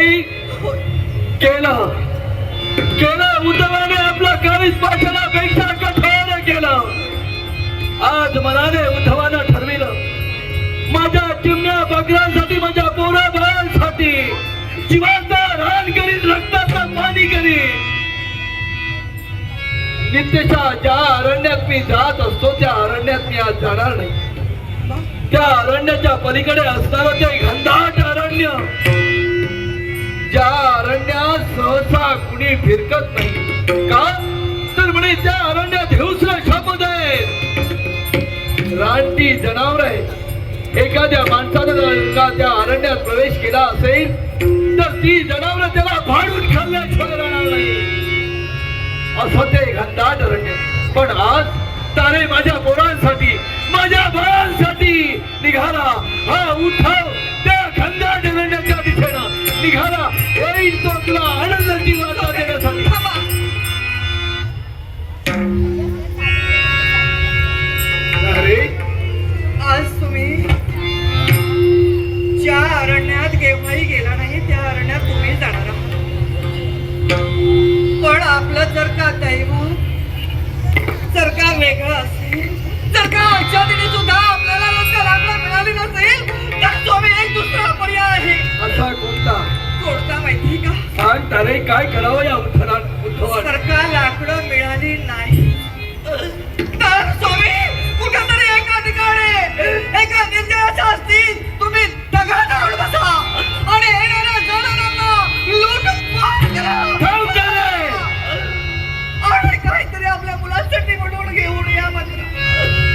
श्रीमती केलं केलं उद्धवाने आपला काळीच पाषाणापेक्षा कठोर केलं. आज मनाने उद्धवानं ठरविलं माझ्या चिमण्या बकऱ्यांसाठी माझ्या पोरा बाळांसाठी जीवाचा रान करीत रक्ताचा पाणी करीत नित्यच्या ज्या अरण्यात मी जात असतो त्या अरण्यात मी आज जाणार नाही. त्या अरण्याच्या पलीकडे असणारं ते घनदाट अरण्य ज्या अरण्यात सहसा कुणी फिरकत नाही का तर म्हणे त्या अरण्यात हिंस्र शापद आहेत, रानटी जनावर आहेत. एखाद्या माणसानं जर का त्या अरण्यात प्रवेश केला असेल तर ती जनावर त्याला भाडून खाल्ल्याशिवाय राहणार नाही असं ते घनदाट अरण्य. पण आज तारे माझ्या पोरांसाठी माझ्या बाळांसाठी निघाला हा उठाव त्या घनदाट अरण्याच्या दिशेनं निघाला. येईल तो तुला आनंदाची वार्ता देण्यासाठी. अरे आज तुम्ही ज्या अरण्यात केव्हाही गेला नाही त्या अरण्यात तुम्ही जाणार आहात. पण आपलं जर का दैव जर का वेगळं असेल, जर का आजच्या दिनी सुद्धा आपल्याला लाकडं मिळाली नसेल तर तुम्ही एक दुसरा पर्याय आहे. असा कोणता कोणता माहिती का? सांग तारे काय करावं या उद्धवाला. जर का लाकडं मिळाली नाही तर तुम्ही कुठेतरी एका ठिकाणी एका निर्जनाच्या असतील तुम्ही दगड धरून बसा आणि येणाऱ्या जणांना लूटमार करा आणि काहीतरी आपल्या मुलांसाठी म्हणून घेऊन या. मात्र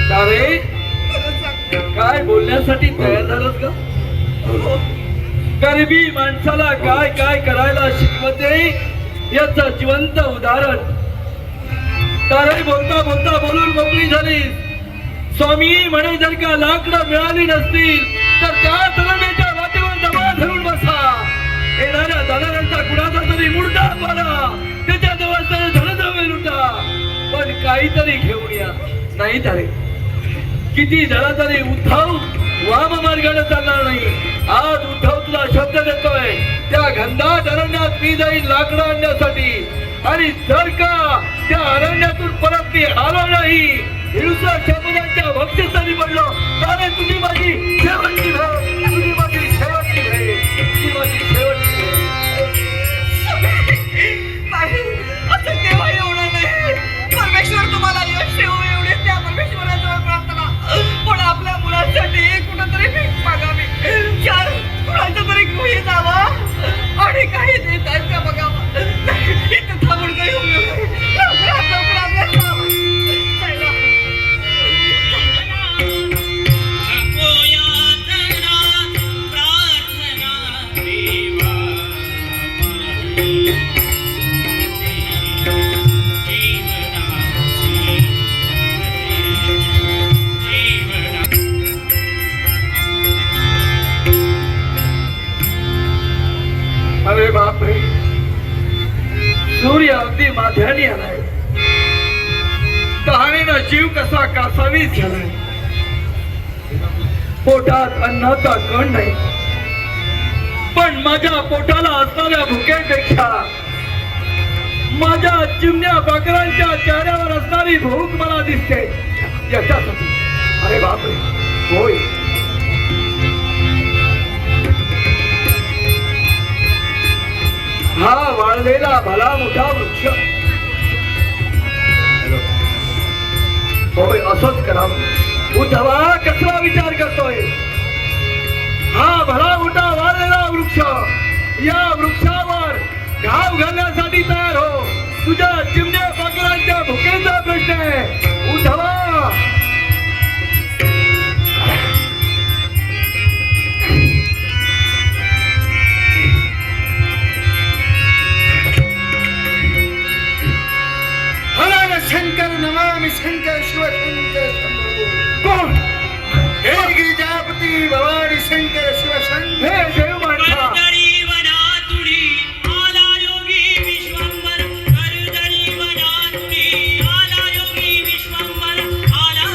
तारे खरंच सांगते, काय बोलण्यासाठी तयार झालास का? गरिबी माणसाला काय काय करायला शिकवते याचं जिवंत उदाहरण. तारे बोलता बोलता बोलून मोकळी झाली. स्वामी म्हणे जर का लाकडं मिळाली नसतील तर त्या तरुणाच्या वाटेवर दबा धरून बसा. येणाऱ्या जाणाऱ्यांचा कुणाचा तरी मुर्दा पाडा, त्याच्या जवळ धनद्रव्य लुटा, पण काहीतरी घेऊन या. नाही तारे किती झाला तरी उद्धव वाम मार्गाने चालणार नाही. आज उद्धव तुला शब्द देतोय त्या घनदाट अरण्यात मी जाईन लाकडं आणण्यासाठी आणि जर का त्या अरण्यातून परत मी आलो नाही हिंसा शब्दांच्या भक्षस्थानी पडलो तर तुझी माझी शेवटची भेट, तुझी माझी शेवटची भेट, तुझी माझी शेवटची भेट. नाही असं केव्हाही होणार नाही. परमेश्वर तुम्हाला यश देवो एवढे त्या परमेश्वराजवळ प्रार्थना. पण आपल्या मुलांसाठी कुठंतरी भीक मागावी, चार कुणाचं तरी गृही जावं आणि काही देतात का बघावं. इथं थांबून काही उपयोग नाही. लवकरात लवकर आपल्या जायला अरे बापरे सूर्य अगदी माध्याने आलाय. तहानेनं जीव कसा कासावीस झालाय. पोटात अन्नाचा कण नाही पण माझ्या पोटाला असणाऱ्या भुकेपेक्षा माझ्या चिमण्या बकरांच्या चेहऱ्यावर असणारी भूक मला दिसते याच्यासाठी. अरे बापरे होय हा वाळलेला भला मोठा वृक्ष. होय असंच करावं. उद्धवा कसला विचार करतोय. हा भला मोठा वाळलेला वृक्ष या वृक्षावर घाव घालण्यासाठी तयार हो. तुझ्या चिमण्या बकरांच्या भुकेचा प्रश्न आहे उद्धवा. शंकर नमामि शंकर शिव शंकर कोण हे गिरिजापती भवानी शंकर शिव शंकर. हे देव माणसा आला योगी विश्वंभर आला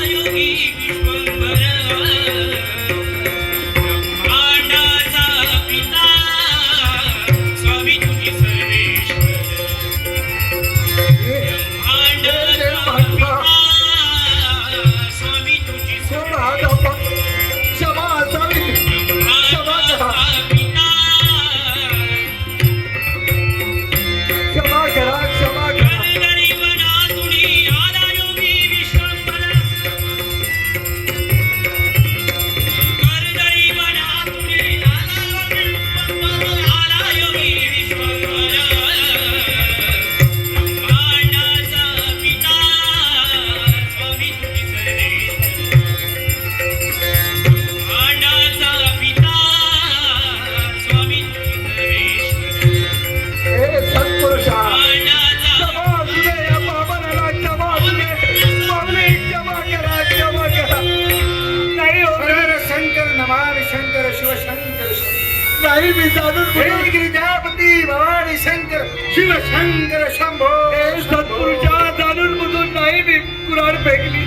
नाही मी जाणून हे बुजून गिरिजापती भवानी शंकर शिव शंकर शंभो हे सत्पुरुषा जाणून बुजून नाही मी कुऱ्हाड फेकली.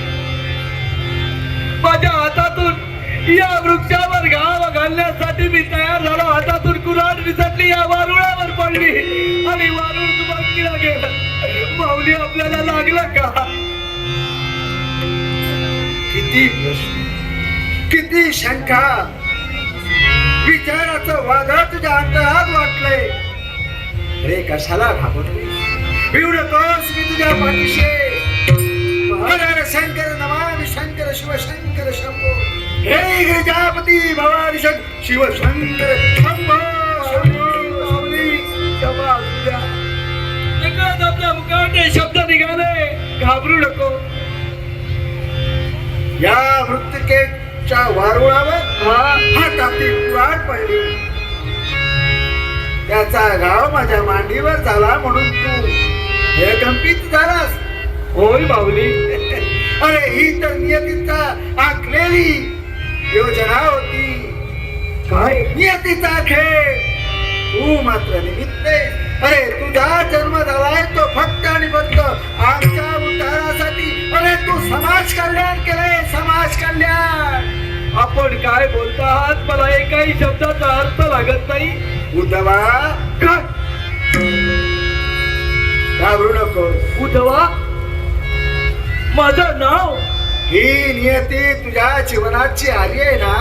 माझ्या हातातून या वृक्षावर घाव घालण्यासाठी मी तयार झालो. हातातून कुऱ्हाड विसरली, या वारुळावर पडली आणि वारुळ दुबकीला गेलं. माऊली आपल्याला लागलं का? किती प्रश्न, किती शंका, विचाराचं वादळ तुझ्या अंतरात वाटलंय. रे कशाला घाबरतोय? भिवू नकोस, मी तुझ्या पाठीशी आहे. हर हर शंकर नमामि शंकर शिव शंकर शंभो. हे गिरिजापती भवानी शंकर शिव शंकर शंभो शंभो. माऊली क्षमा असू द्या. नकळत आपल्या मुखात हे शब्द निघाले. घाबरू नको. या मृत्तिकेच्या वारुळावर हातातील कुऱ्हाड पडली. त्याचा घाव माझ्या मांडीवर झाला म्हणून तू हे गंभीर झालास. होय माऊली. अरे ही तर नियतीचा आखलेली योजना होती. काय? नियतीचा खेळ. तू मात्र निमित्त आहेस. अरे तुझा जन्म झालाय तो फक्त आणि फक्त आमच्या उद्धारासाठी. अरे तू समाज कल्याण केलंय, समाज कल्याण. आपण काय बोलता आहात? मला एकाही शब्दाचा अर्थ लागत नाही. उद्धवा काय? घाबरू नको. उद्धवा माझं नाव? ही नियती तुझ्या जीवनाची आली आहे ना.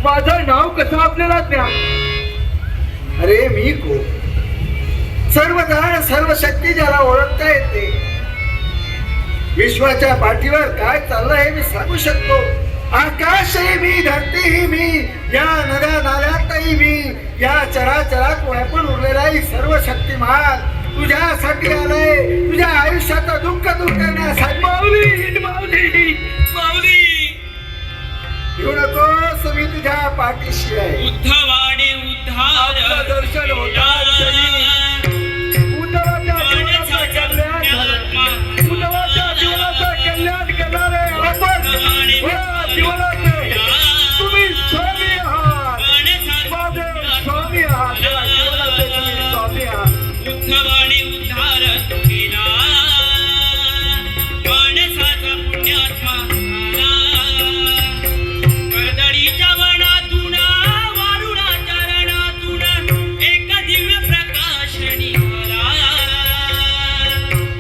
माझं नाव कसं आपल्याला ज्ञान? अरे मी कोण? सर्व जाण सर्व शक्ती ज्याला ओळखता येते. विश्वाच्या पाठीवर काय चाललंय हे मी सांगू शकतो. आकाशही मी, धरतीही मी, या नद्या नाल्यातही मी, या चराचरात व्यापून उरलेलाही सर्व शक्तिमान तुझ्यासाठी आलंय. तुझ्या आयुष्याचं दुःख दूर करण्यासाठी. माऊली माऊली माऊली. येऊ नकोस, मी तुझ्या पाठीशी आहे. उद्धवाने उद्धार आपलं दर्शन होताच क्षणी उद्धवाच्या जीवनाचं कल्याण झालं. उद्धवाच्या जीवनाचं कल्याण करणारे आपण या जीवनाचे तुम्ही स्वामी आहात. माझे स्वामी आहात. या जीवनाचे तुम्ही स्वामी आहात. उद्धवाने उद्धार केला माणसाचा पुण्यात्मा झाला. कर्दळीच्या वनातून वारुळाच्या रणातून एक दिव्य प्रकाश निघाला.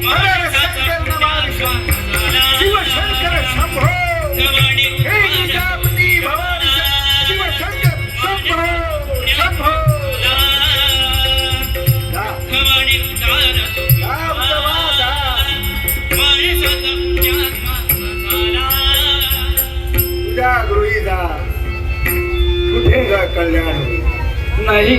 माणसाचा पुण्यात्मा झाला. शिव शंकर शंभो. उद्धवाने हे गिरिजापती भवानी शिव शंकर शंभो शंभो. जा, उद्धवाने उद्धार जा उद्धवा, जा. माणसाचा पुण्यात्मा झाला. तुझ्या गृही जा. कुठे जा कल्याण होईल. नाही.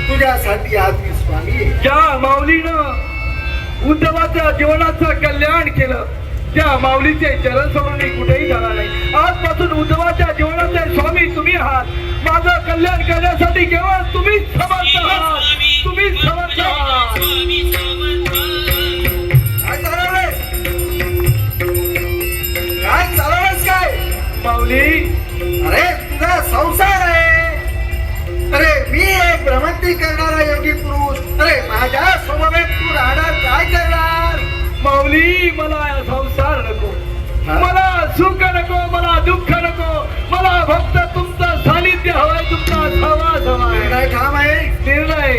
तुझ्यासाठी आज मी स्वामी आहे. ज्या माऊलीनं उद्धवाच्या जीवनाचं कल्याण केलं त्या माऊलीचे चरण सोडून मी कुठेही जाणार नाही. आजपासून उद्धवाच्या जीवनाचे स्वामी तुम्ही आहात. माझं कल्याण करण्यासाठी केवळ तुम्हीच समर्थ आहात. तुम्हीच समर्थ आहात. स्वामी समर्थ. काय चालवलंयस? काय चालवलंयस काय? माऊली अरे तुझा संसार आहे. अरे मी एक भ्रमंती करणारा योगी पुरुष. अरे माझ्या समवेत तू राहणार काय करणार? माऊली मला संसार नको. हा? मला सुख नको. मला दुःख नको. मला फक्त तुमचं सानिध्य हवंय. तुमचा सहवास हवाय. निर्णय ठाम आहे. निर्णय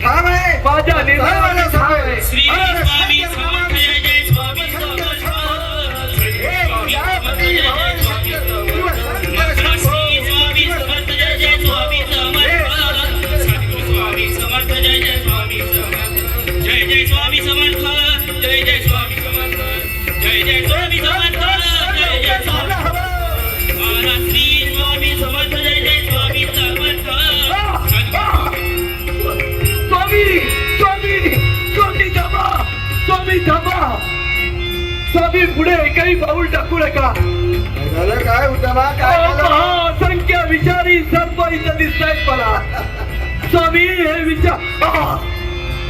ठाम आहे. माझ्या चल माझ्या निर्णयाला समवेत. श्री अरे स्वामी शंकर समर्थ. भगवान जय जय स्वामी शंकर समर्थ. शंभो. हे गिरिजापती भवानी शंकर शिव शंकर श्री शंभो. स्वामी समर्थ. जय जय स्वामी समर्थ. सद्गुरु स्वामी समर्थ. जय जय स्वामी समर्थ. जय जय स्वामी समर्थ. जय जय स्वामी समर्थ. जय जय स्वामी समर्थ. जय जय स्वामी. महाराज श्री स्वामी समर्थ. जय जय स्वामी समर्थ. स्वामी स्वामी स्वामी थांबा. स्वामी थांबा. स्वामी पुढे एकही पाऊल टाकू नका. काय झालं काय उद्धवा? काय झालं? असंख्य विचारी सर्प इथं दिसत आहेत मला. स्वामी हे विचार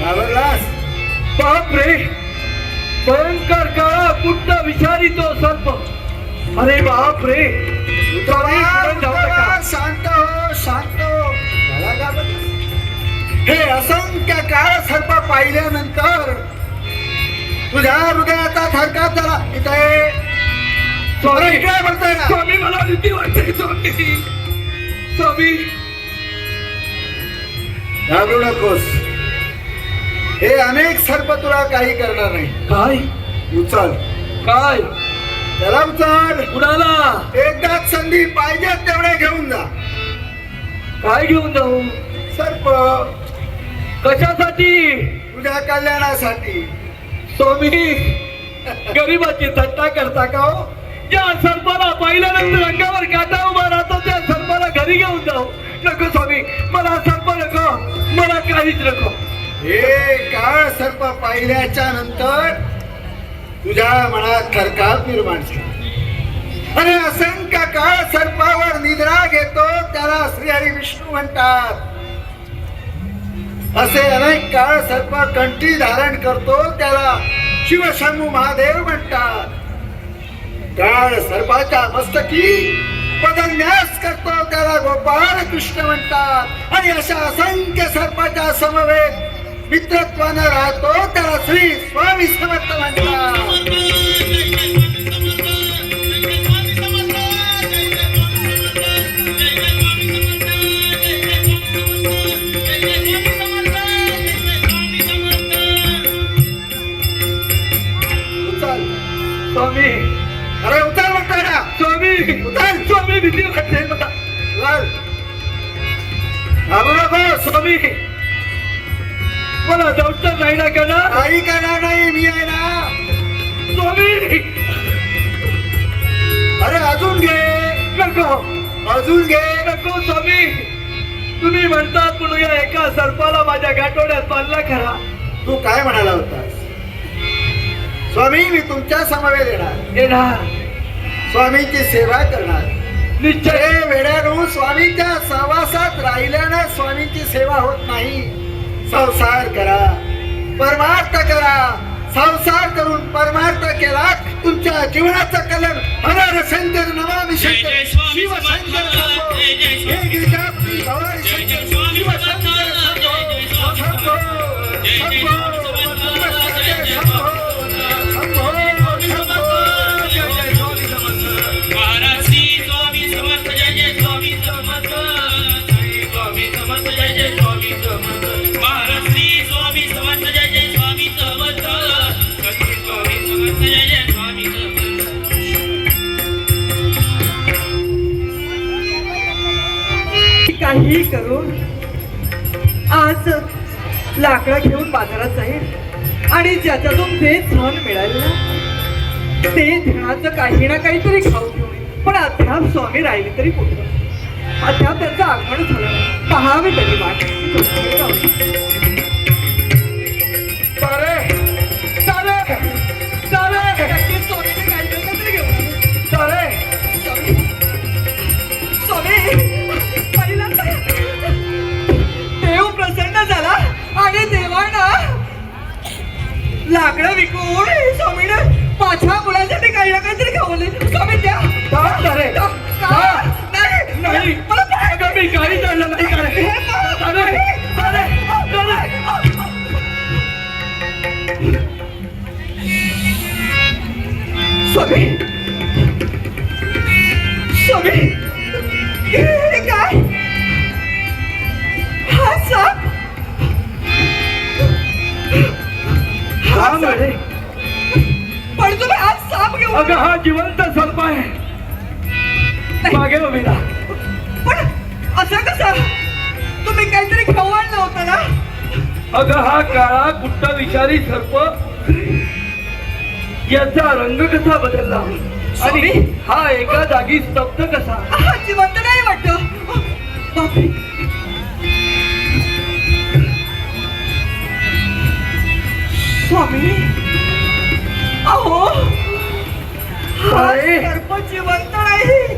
घाबरलास? बाप रे. भयंकर काळा कुट्ट विचारी तो सर्प. अरे बाप रे. स्वामी पुढे जाऊ नका. शांत हो शांत हो. हे असंख्य काळ सर्प पाहिल्यानंतर तुझ्या हृदयाचा थरकाप झाला. इथे स्वामी काय बोलतोय ना? स्वामी मला भीती वाटते स्वामी. स्वामी घाबरू नकोस. हे अनेक सर्प तुला काही करणार नाही. काय उचल काय त्याला, उचल. कुणाला एकदाच संधी पाहिजे तेवढे घेऊन जा. काय घेऊन जाऊ? सर्प कशासाठी? तुझ्या कल्याणासाठी. स्वामी गरीबाची थट्टा करता का हो? ज्या सर्पाला पाहिल्यानंतर अंगावर काटा उभा राहतो त्या सर्पाला घरी घेऊन जाऊ. नको स्वामी, मला सर्प नको, मला काहीच नको. हे काळ सर्प पाहिल्याच्या नंतर तुझ्या मनात थरकाप निर्माण झाला. आणि असंख्य काळ सर्पावर निद्रा घेतो त्याला श्रीहरी विष्णू म्हणतात. असे अनेक काळ सर्प कंठी धारण करतो त्याला शिवशंभू महादेव म्हणतात. काळ सर्पाच्या मस्तकी पदन्यास करतो त्याला गोपाळ कृष्ण म्हणतात. आणि अशा असंख्य सर्पाच्या समवेत मित्रत्वानं राहतो त्याला श्री स्वामी समर्थ म्हणतात. उचल स्वामी, अरे उचल म्हणतोय ना. स्वामी, उचल. स्वामी भीती वाटते मला. उचल. घाबरू नकोस. स्वामी मला दौडतं नाही ना करणार. काही करणार नाही, मी आहे ना. स्वामी अरे अजून घे, नको, अजून घे. नको स्वामी. तुम्ही म्हणतात म्हणून या एका सर्पाला माझ्या गाठोड्यात बांधला खरा. तू काय म्हणाला होतास? स्वामी मी तुमच्या समवेत येणार, येणार स्वामींची सेवा करणार. निश्चय. हे वेड्यानो, स्वामींच्या सहवासात राहिल्यानं स्वामींची सेवा होत नाही. संसार करा, परमार्थ करा. संसार करून परमार्थ केला तुमच्या जीवनाचं कल्याण. हर हर शंकर नमामि जय शंकर जय स्वामी शिव समर्थ. शंकर शंभो. जय जय हे स्वामी. गिरिजापती भवानी जय जय शंकर स्वामी शिव समर्थ. शंकर शंभो. जय जय स्वामी शंभो, समर्थ. जय जय शंभो, स्वामी समर्थ. जय जय शंभो, स्वामी शंभो, शंभो. जय जय स्वामी समर्थ. महाराज श्री स्वामी समर्थ. जय जय स्वामी समर्थ. श्री स्वामी समर्थ. जय जय स्वामी समर्थ. महाराज श्री स्वामी समर्थ. जय जय स्वामी समर्थ. श्री स्वामी समर्थ. जय जय स्वामी समर्थ. काही करून आज लाकडं घेऊन बाजारात जाईल आणि ज्याच्यातून ते धन मिळालं ना ते धनाचं काही ना काहीतरी खाऊ घेऊन येईल. पण अद्याप स्वामी राहिले तरी कुठं? अद्याप त्यांचं आगमन झालं नाही. पहावे तरी वाट. तारे, तारे, तारे, नक्कीच स्वामीने काही ना काहीतरी घेऊन आले. तारे. स्वामी पहिल्यांदा देव प्रसन्न झाला आणि देवानं लाकडं विकून स्वामीने माझ्या मुलासाठी काही ना काहीतरी खावले. स्वामी द्या. तारे, नाही नाही. मला पाय- अगं मी काही झालं नाही तारे. तारे, तारे, तारे. स्वामी स्वामी हे काय? हा साप. हा म्हणे. पण तुम्ही आज साप घेऊन अगं हा जिवंत सर्प आहे. मागे उभी राहा. पण असं कसं? तुम्ही काहीतरी खाऊ आणलं होतं ना? अगं हा काळा गुट्ट विषारी सर्प याचा रंग कसा बदलला आणि हा एका जागी स्तब्ध कसा? हा जिवंत नाही वाटत. बापरे. स्वामी अहो हा अरे. सर्प जिवंत नाही.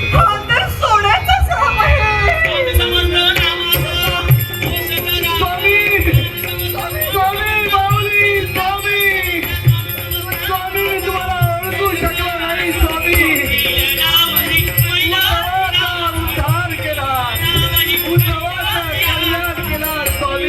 हा तर सोन्याचा साप आहे. स्वामी समर्थ नामाचा घोष करा. स्वामी, स्वामी, माऊली, स्वामी, स्वामी तुम्हाला ओळखू शकलो नाही स्वामी. नामही महिला उद्धार केला, उद्धाराचा कल्याण केला स्वामी.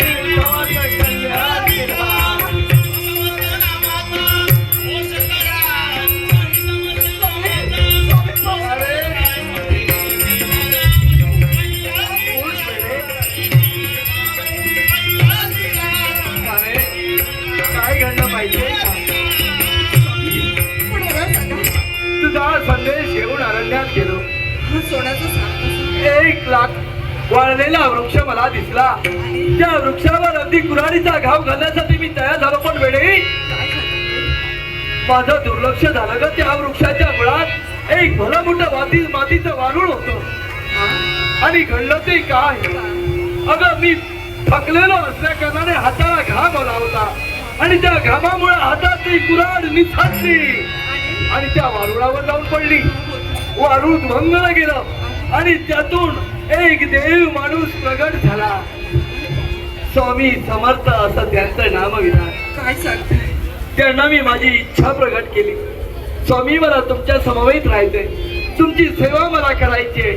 अरण्यात गेलो. हा सोन्याचा साप कसा? 1 लाख वाळलेला वृक्ष मला दिसला. त्या वृक्षावर अगदी कुऱ्हाडीचा घाव घालण्यासाठी मी तयार झालो, पण वेळी काय झालं? माझं दुर्लक्ष झालं ग. त्या वृक्षाच्या मुळात एक भलं मोठं मातीचं वारुळ होतं. आणि घडलं ते काय, अगं मी थकलेलो असल्या कारणाने हाताला घाम आला होता आणि त्या घामामुळे हातातली कुऱ्हाड निसटली आणि त्या वारुळावर जाऊन पडली. वारुळ भंगलं गेलं आणि त्यातून एक देव माणूस प्रगट झाला. स्वामी समर्थ असं त्यांचं नामविधान. काय सांगताय? त्यांना मी माझी इच्छा प्रगट केली. स्वामी, मला तुमच्या समवेत राहायचंय, तुमची सेवा मला करायची आहे.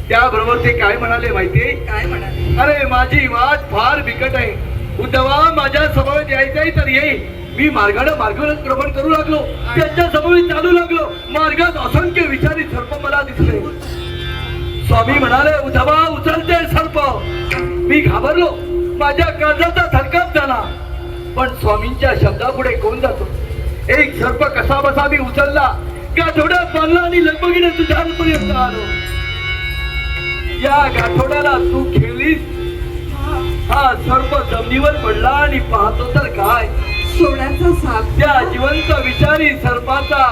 त्याबरोबर ते काय म्हणाले माहितीये? काय म्हणाले? अरे माझी वाट फार बिकट आहे, उद्धवा माझ्या समवेत यायचंय तर ये. मी मार्गक्रमण करू लागलो, त्यांच्या समवेत चालू लागलो. मार्गात असंख्य विषारी सर्प मला दिसले. स्वामी म्हणाले, उद्धवा उचलते सर्प. मी घाबरलो, माझ्या काळजाचा थरकाप झाला. पण स्वामींच्या शब्दापुढे कोण जातो? एक सर्प कसा बसा मी उचलला, गाठोड्यात बांधला आणि लगबगीने तुझ्यापर्यंत आलो. या गाठोड्याला तू खेळलीस. हा सर्प जमिनीवर पडला आणि पाहतो तर काय, सोन्याचा साप. त्या जिवंत विषारी सर्पाचा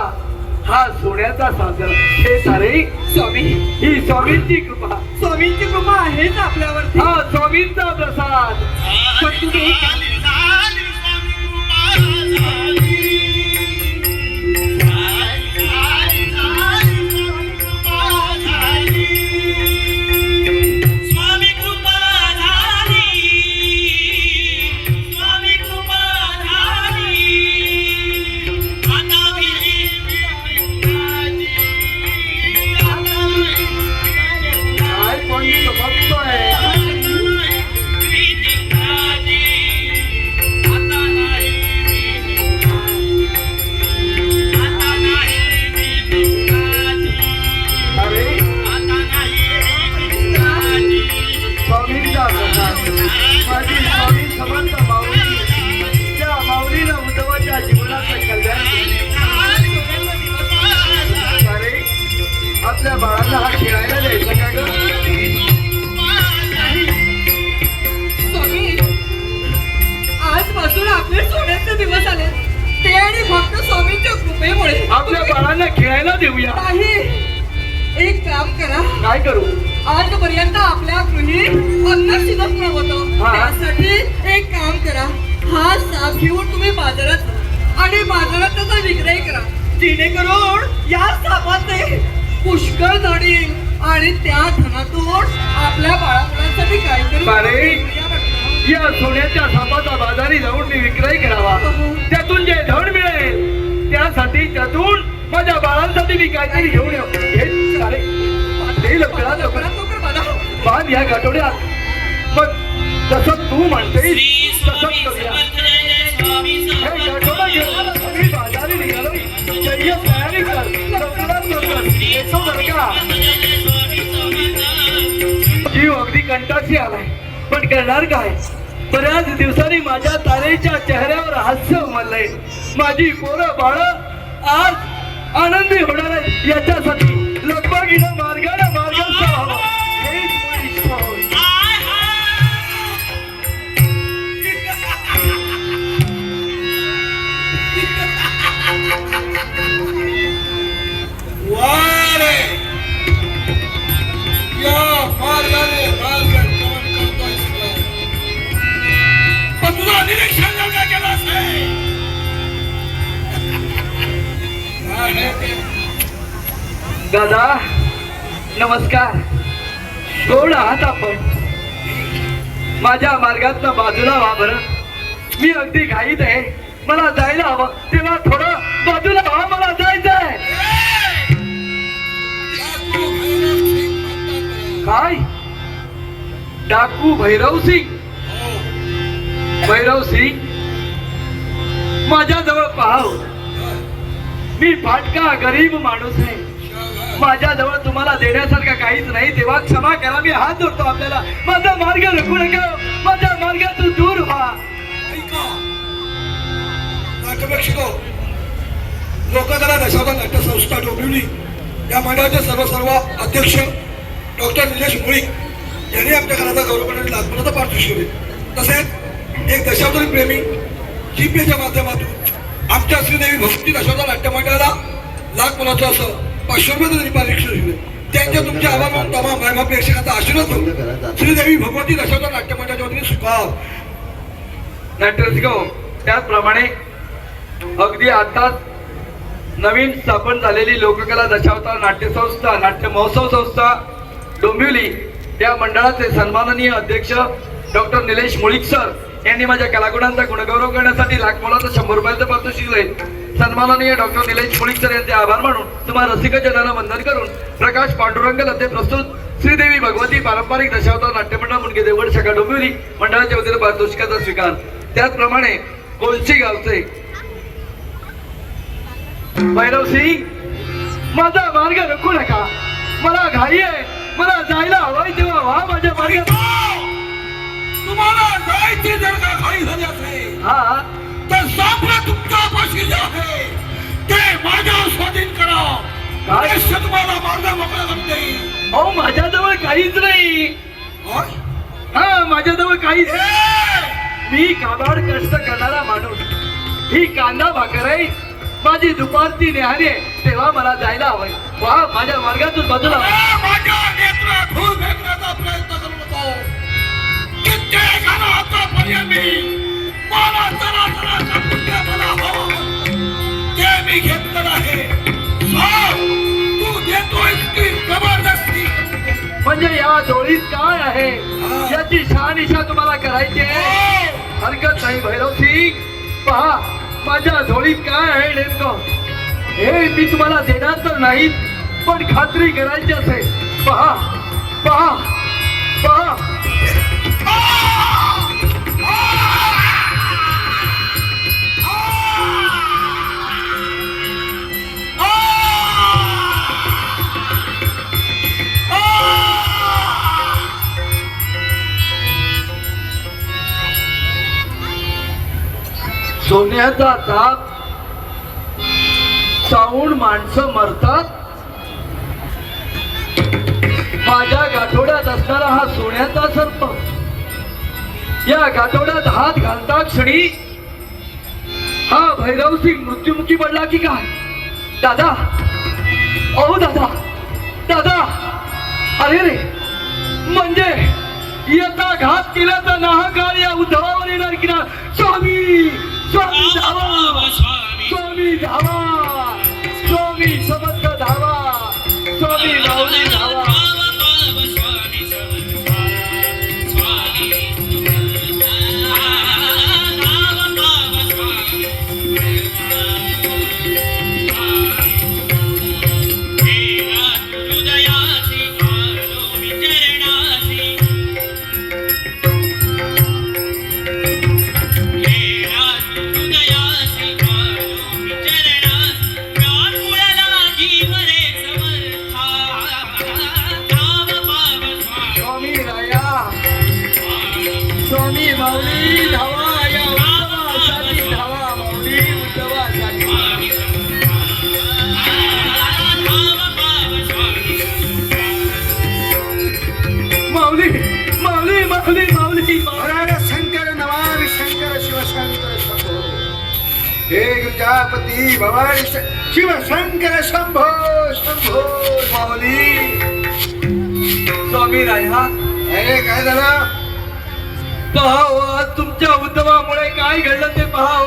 हा सोन्याचा सागर. हे सारे स्वामी, ही स्वामींची कृपा, स्वामींची कृपा आहेच आपल्यावरती. हा स्वामींचा प्रसाद. पण तुम्ही काय कोणी बघतोय? अरे स्वामींचा प्रसाद. माझी स्वामी समर्थ माऊली, त्या माऊलीनं उद्धवाच्या जीवनाचं कल्याण केलं. अरे आपल्या बाळांना हा खेळायला द्यायचा का ग? स्वामी, आजपासून आपले सोन्याचे दिवस आले, ते आणि फक्त स्वामींच्या कृपेमुळे. आपल्या बाळांना खेळायला देऊया. नाही, एक काम करा. काय करू? आजपर्यंत आपल्या गृही अन्न शिल्लक नव्हतं. हा. त्यासाठी एक काम करा, हा साप घेऊन तुम्ही बाजारात जा आणि बाजारात त्याचा विक्रय करा, जेणेकरून या सापाचे पुष्कळ जडील आणि त्या धनातून आपल्या बाळामुलांसाठी काहीतरी अरे. करूया म्हटलं. या सोन्याच्या सापाचा बाजारी जाऊन मी विक्रय करावा. त्यातून जे धन मिळेल त्यासाठी त्यातून माझ्या बाळांसाठी मी काहीतरी घेऊन येऊ. हे सारे ते लवकरात लवकर लवकर बाळा. बांध या गाठोड्यात. मग जसं तू म्हणतेस श्री तसंच स्वामी करूया. समर्थ जय जय स्वामी हे समर्थ. गाठोडा घेऊन मी बाजारी निघालो. जय्य तयारी कर, लवकरात लवकर येतो बरं का. जय जय स्वामी समर्थ. जीव अगदी कंटाशी आलाय, पण करणार काय? बऱ्याच दिवसांनी माझ्या तारेच्या चेहऱ्यावर हास्य उमललंय. माझी पोरं बाळ आज आनंदी होणार आहे. याच्यासाठी लगबगीनं मार्गाने मार्गस्थ व्हावं हेच माझी इच्छा होती. आय वारे या मार्गाने मार्गक्रमण करतोय सगळं. पण तुझं निरीक्षण योग्य केलंस हे. काय आहे ते? दादा नमस्कार. कोण आहात आपण? माझ्या मार्गातनं बाजूला व्हा बरं. मी अगदी घाईत आहे, मला जायला हवं. तेव्हा थोडं बाजूला व्हा, मला जायचंय. डाकू भैरव सिंग म्हणतात. काय? डाकू भैरव सिंग? हो. भैरव सिंग माझ्याजवळ पाहाव. मी फाटका गरीब माणूस आहे. माझ्याजवळ तुम्हाला देण्यासारखं काहीच नाही. तेव्हा क्षमा करा, मी हात जोडतो आपल्याला. माझा मार्ग रोखू नका, माझ्या मार्गातून दूर व्हा. ऐका नाटक शिकव. लोक जरा दशाबा नाट्यसंस्था डोबिवली या मंडळाचे सर्व अध्यक्ष डॉक्टर निलेश मुळीक यांनी आमच्या घराचा गौरव करण्यासाठी लाखोचा पारितोषिक दिले. तसेच एक दशावतारी प्रेमी जीपीच्या माध्यमातून आमच्या श्रीदेवी भक्ती दशावतार नाट्य मंडळाला लाख मुलाचं असं 500 रुपये त्यांनी पारितोषिक दिले. त्यांच्या तुमचे आभार मानून तमाम मायमा प्रेक्षकांचा आशीर्वाद घेऊन श्रीदेवी भगवती दशावतार नाट्य मंडळाच्या वतीने स्वीकार. नाट्यरसिक हो, त्याचप्रमाणे अगदी आताच नवीन स्थापन झालेली लोककला दशावतार नाट्य संस्था, नाट्य महोत्सव संस्था डोंबिवली या मंडळाचे सन्माननीय अध्यक्ष डॉक्टर निलेश मुळीक सर यांनी माझ्या कलागुणांचा गुणगौरव करण्यासाठी लाख मोलाचं 100 रुपयाचं पारितोषिक दिले. सन्माननीय डॉक्टर निलेश मुळीक सर यांचे आभार मानून तुम्हाला रसिक जनांना वंदन करून प्रकाश पांडुरंग लते प्रस्तुत श्रीदेवी भगवती पारंपरिक दशावतार नाट्य मंडळ मुनगे देवगड शाखा डोंबिवली मंडळाच्या वतीने पारितोषिकाचा स्वीकार. त्याचप्रमाणे कोलशी गावचे भैरव सिंग, माझा मार्ग रोखू नका, मला घाई आहे, मला जायला हवाय तेव्हा व्हा माझ्या मार्गात. तुम्हाला जायची जर का घाई झाली असेल हा तर सापडा तुमच्या पाशी जे आहे ते माझ्या स्वाधीन करा. काय? अवश्य तुम्हाला मार्ग मोकळा करता येईल. अहो माझ्याजवळ काहीच नाही. होय? हा माझ्याजवळ काहीच नाही. मी काबाड कष्ट करणारा माणूस. ही कांदा भाकर आहे, माझी दुपारची न्याहारी आहे, तेव्हा मला जायला हवंय. वा माझ्या मार्गातून बाजूला व्हा. माझ्या नेत्रात धूळ फेकण्याचा प्रयत्न करू नको. कित्येकाला आतापर्यंत मला जरा पुण्य मला हवं ते मी घेतलं आहे. तू देतोयस ती जबरदस्ती. म्हणजे या जोडीत काय आहे याची शहानिशा तुम्हाला करायची आहे. हरकत नाही भैरव सिंग, पहा माझ्या झोळीत काय आहे नेमकं हे मी तुम्हाला देणार तर नाही, पण खात्री करायची असेल. पहा पहा पहा. सोन्याचा ताप चावून माणसं मरतात. माझ्या गाठोड्यात असणारा हा सोन्याचा सर्प या गाठोड्यात हात घालता क्षणी हा भैरव सिंग मृत्युमुखी पडला की काय? दादा, अहो दादा, दादा, अरे रे, म्हणजे याचा घात केल्याचा नाहकार या उद्धवावर येणार की ना. स्वामी स्वामी धावा, स्वामी धावा, स्वामी समर्थ धावा, स्वामी माऊली धावा. स्वामी माऊली धावा, या उद्धवासाठी धावा, माऊली उद्धवासाठी. माऊली माऊली माऊली माऊली. हर शंकर नमामि शंकर शिव शंकर शंभो. हे गिरिजापती भवानी शिव शंकर शंभो शंभो. माऊली. स्वामी राया, अरे काय झालं? पहाव आज तुमच्या उद्धवामुळे काय घडलं ते पहाव.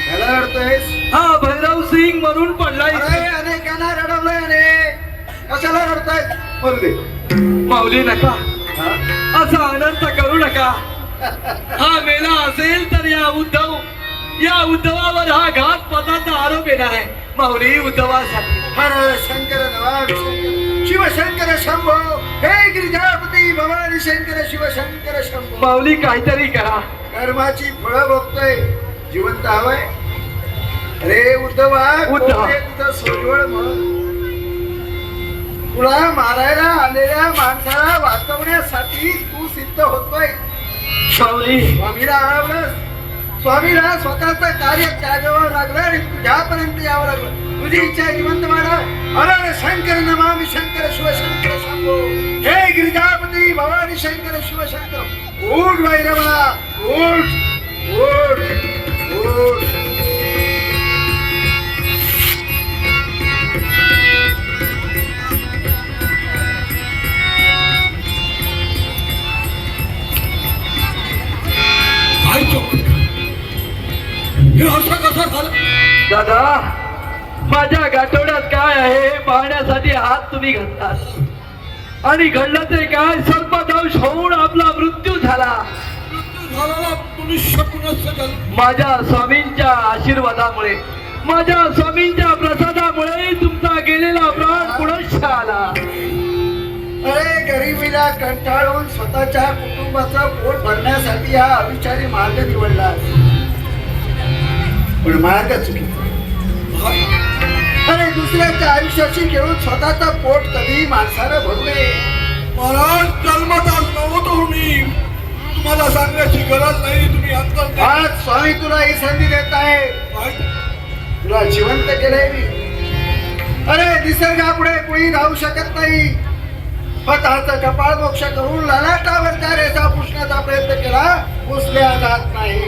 त्याला रडतोयस? हा भैरव सिंग मरून पडलाय. अरे अनेकांना रडवलंय अनेक, कशाला रडतायत? बोल दे. माऊली नका, हा? असा अनर्थ करू नका. हा मेला असेल तर या उद्धवावर हा घातपाताचा आरोप येणार आहे. माऊली उद्धवासाठी. हर शंकर नमामि शंकर शिव शंकर शंभो. हे गिरिजापती भवानी शंकर शिव शंकर शंभो. माऊली काहीतरी करा. कर्माची फळं भोगतोय, जिवंत हवंय. अरे उद्धवा, उद्धव. कोण आहे तुझं सोडवळ म्हणून? तुला मारायला आलेल्या माणसाला वाचवण्यासाठी तू सिद्ध होतोय. माऊली स्वामीला अडवलंस, स्वामीला स्वतःचं कार्य त्यागावं लागलं आणि तुझ्यापर्यंत यावं लागलं. तुझी इच्छा जिवंत वाढ. अरे शंकर नमामि शंकर शिवशंकर शंभो. हे गिरिजापती भवानी शंकर शिवशंकर. उठ भैरवा उठ उठ उठ. काय चमत्कार! हे असं कसं झालं? दादा माझ्या गाठोड्यात काय आहे हे पाहण्यासाठी हात तुम्ही घातलात आणि घडलं ते काय सर्पदंश होऊन आपला मृत्यू झाला. मृत्यू झाला मनुष्य पुनश्च जन्म. माझ्या स्वामींच्या आशीर्वादामुळे माझ्या स्वामींच्या प्रसादामुळे तुमचा गेलेला प्राण पुनश्च आला. अरे गरिबीला कंटाळून स्वतःच्या कुटुंबाचा पोट भरण्यासाठी हा अविचारी मार्ग निवडला, पण मार्ग चुकीचा. अरे दुसऱ्याच्या आयुष्याशी खेळून स्वतःचा पोट कधीही माणसानं भरू नये. महाराज जन्मता नव्हतो मी. तुम्हाला सांगण्याची गरज नाही. तुम्ही अंतर आज स्वामी तुला ही संधी देत आहे. तुला जिवंत केलंय मी. अरे निसर्गापुढे कोणी राहू शकत नाही. स्वतःचं कपाळ मोक्ष करून ललाटावर त्या रेषा पुसण्याचा प्रयत्न केला, पुसल्या जात नाही.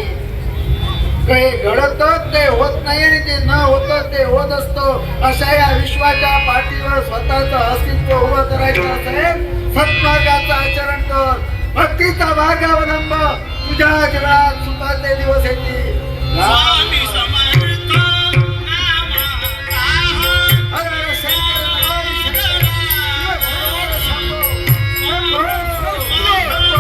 काही घडतं ते होत नाही आणि ते न होतं ते होत असतं. अशा या विश्वाच्या पाठीवर स्वतःचं अस्तित्व उभं करायचं असेल सत्मार्गाचं आचरण कर. भक्तीचा मार्ग अवलंब. तुझ्या जीवनात सुखाचे दिवस येतील. स्वामी समर्थ नामा अरे शंकर नाम शंकर शिव शंभो शंभो शंभो.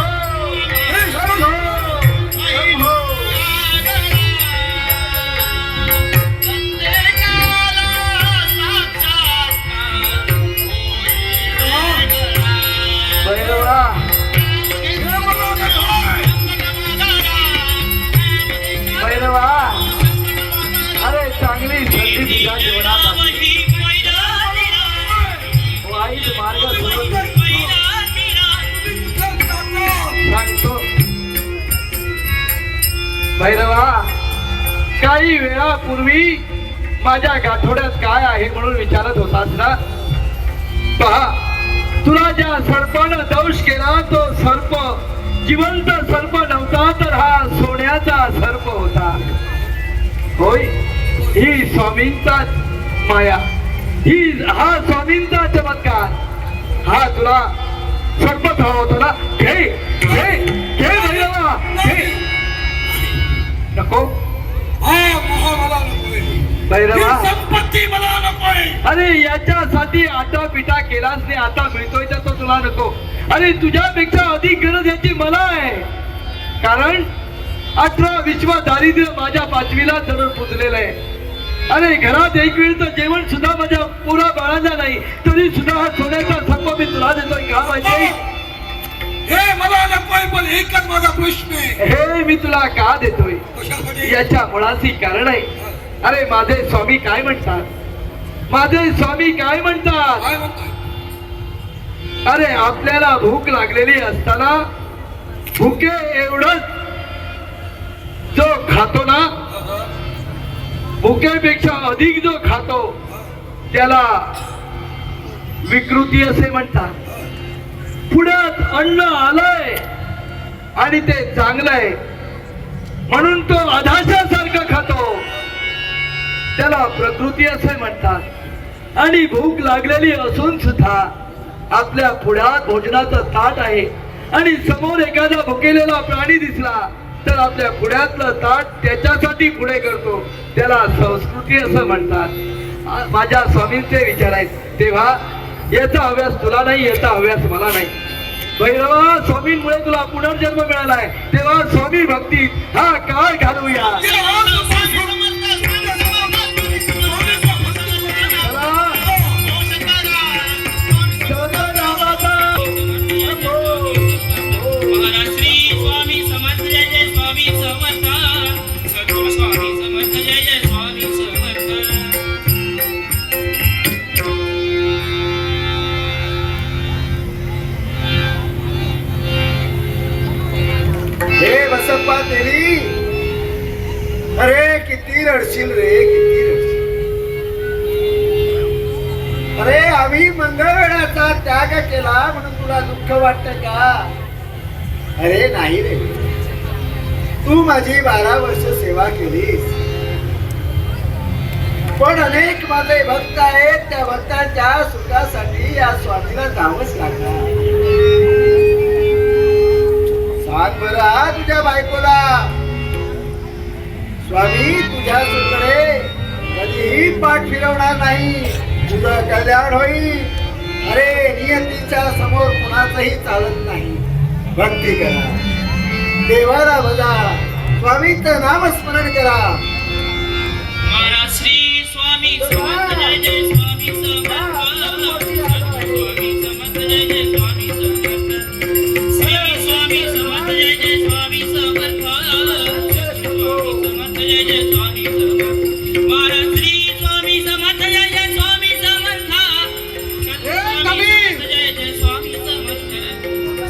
भैरवा भैरवा अरे चांगली संधी तुझ्या जीवनात आली. वाईट मार्ग सोडून दे. सांगतो भैरवा काही वेळापूर्वी माझ्या गाठोड्यात काय आहे म्हणून विचारत होतास ना. पहा तुला ज्या सर्पानं दंश केला तो सर्प जिवंत सर्प नव्हता तर हा सोन्याचा सर्प होता. होय ही स्वामींचा माया. हा स्वामींचा चमत्कार. हा तुला सर्पच हवा होता ना. घे घे घे भैरवा घे. नको मला नकोय. भैरवा ही संपत्ती मला नकोय. अरे याच्यासाठी आटा पिटा केलास नाही आता मिळतोय तर तो तुला नको. अरे तुझ्यापेक्षा अधिक गरज याची मला आहे. कारण 18 विश्व दारिद्र्य माझ्या पाचवीला जरूर पुजलेलं आहे. अरे घरात एक वेळचं जेवण सुद्धा माझ्या पुरा बाळांना नाही तरी सुद्धा हा सोन्याचा सर्प मी तुला देतोय का माहिती. हे मला नकोय पण एकच माझा प्रश्न आहे. हे मी तुला का देतोय कशासाठी? याच्या मुळाशी कारण आहे. अरे माझे स्वामी काय म्हणतात. माझे स्वामी काय म्हणतात. काय म्हणताय? अरे आपल्याला भूक लागलेली असताना भुके एवढंच जो खातो ना भुकेपेक्षा अधिक जो खातो त्याला विकृती असे म्हणतात. पुढ्यात अन्न आलंय आणि ते चांगलंय म्हणून तो अधाशासारखं खातो त्याला प्रकृती असे म्हणतात. आणि भूक लागलेली असून सुद्धा आपल्या पुढ्यात भोजनाचं ताट आहे आणि समोर एखादा भुकेलेला प्राणी दिसला तर आपल्या पुढ्यातलं ताट त्याच्यासाठी पुढे करतो त्याला संस्कृती असं म्हणतात. माझ्या स्वामींचे विचार आहेत. तेव्हा याचा अभ्यास तुला नाही याचा अभ्यास मला नाही. भैरवा स्वामींमुळे तुला पुनर्जन्म मिळालाय तेव्हा स्वामी भक्तीत हा काळ घालूया. महाराष्ट्री स्वामी समर्थ जय जय स्वामी समर्थ. सद्गुरु स्वामी समर्थ जय जय स्वामी समर्थ. हे बसप्पा देवी अरे किती रडशील रे, किती रडशील. अरे आम्ही मंगळवेढ्याचा त्याग केला म्हणून तुला दुःख वाटत का? अरे नाही रे, तू माझी 12 वर्ष सेवा केलीस, पण अनेक माझे भक्त आहेत, त्या भक्तांच्या सुखासाठी या स्वामीला जावंच लागणार. सांग बरं तुझ्या बायकोला, स्वामी तुझ्या सुकडे कधीही पाठ फिरवणार नाही, तुझं कल्याण होईल. अरे नियतीच्या समोर कुणाचंही चालत नाही. भक्ती करा, देवाला बघा, स्वामीचं नामस्मरण करा. महाराज श्री स्वामी समर्थ जय जय स्वामी समर्थ स्वामी समर्थ जय जय स्वामी समर्थ श्री स्वामी समर्थ जय जय स्वामी समर्थ स्वामी समर्थ जय जय स्वामी समर्थ महाराज श्री स्वामी समर्थ जय जय स्वामी समर्थ जय जय स्वामी समर्थ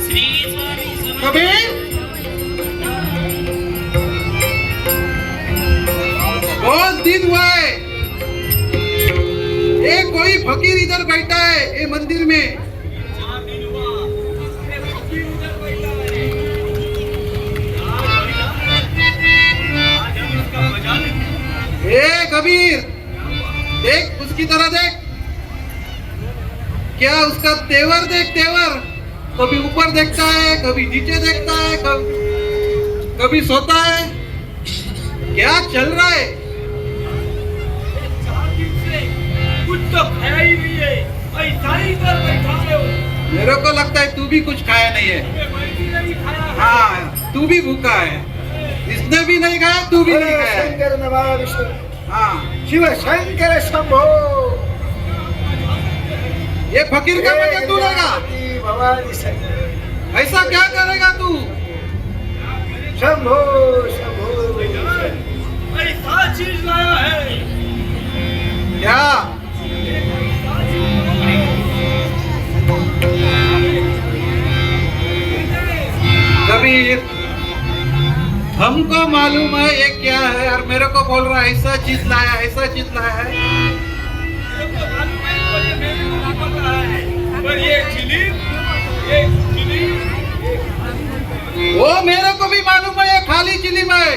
श्री स्वामी समर्थ बहुत दिन हुआ है, ये कोई फकीर इधर बैठा है ये मंदिर में. ए कबीर, देख उसकी तरह देख, क्या उसका तेवर देख, तेवर कभी ऊपर देखता है, कभी नीचे देखता है, कभी सोता है. क्या चल रहा है? कुछ तो खाया ही नहीं है, ऐसा ही इधर बैठा है. मेरे को लगता है तू भी कुछ खाया नहीं है. मैं भी नहीं खाया है. हाँ, तू भी भूखा है. इसने भी नहीं खाया, तू भी नहीं खाया है. शंकर नमा विष्णु, हाँ, शिव शंकर शंभो. ये फकीर का मजा तू लेगा? पार्वती भवानी शंकर ऐसा क्या करेगा तू? शंभो शंभो. ऐसा चीज लाया है. क्या? कबीर, हमको मालूम है ये क्या है, और मेरे को बोल रहा है ऐसा चीज लाया, ऐसा चीज लाया है. पर ये चिलीम, ये चिलीम, वो मेरे को भी मालूम है ये खाली चिलिम है.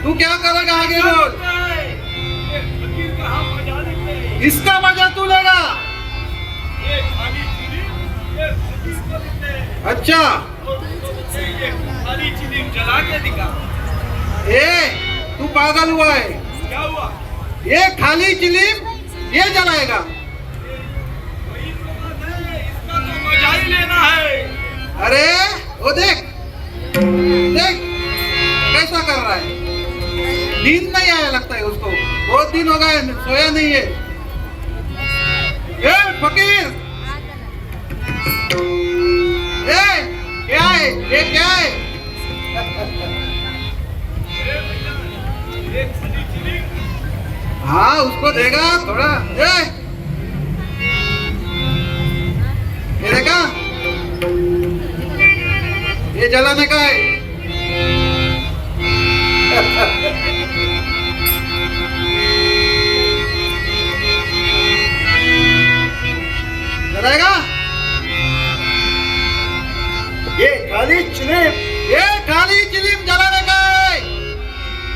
तू क्या करेगा आगे बोल. ये फकीर का हम मजा लेते हैं. इसका मजा तू लेगा. ये खाली चिलीम, ये फकीर को देते हैं. अच्छा, ये खाली चिलीम जला के दिखा. ए तू पागल हुआ है. क्या हुआ? ये खाली चिलिम ये जलाएगा. वही तो बात है, इसका तो मजा ही लेना है. अरे वो देख, देख कैसा कर रहा है. नींद नहीं आया लगता है उसको, बहुत दिन हो गए सोया नहीं है. ए फकीर, ए क्या है ये, क्या है? ये खाली चिलीम. हाँ उसको देगा थोड़ा. ये देखा, ये जलाने का है. जलाएगा. ये खाली चिलीम, ये खाली चिलिम जलाने का है.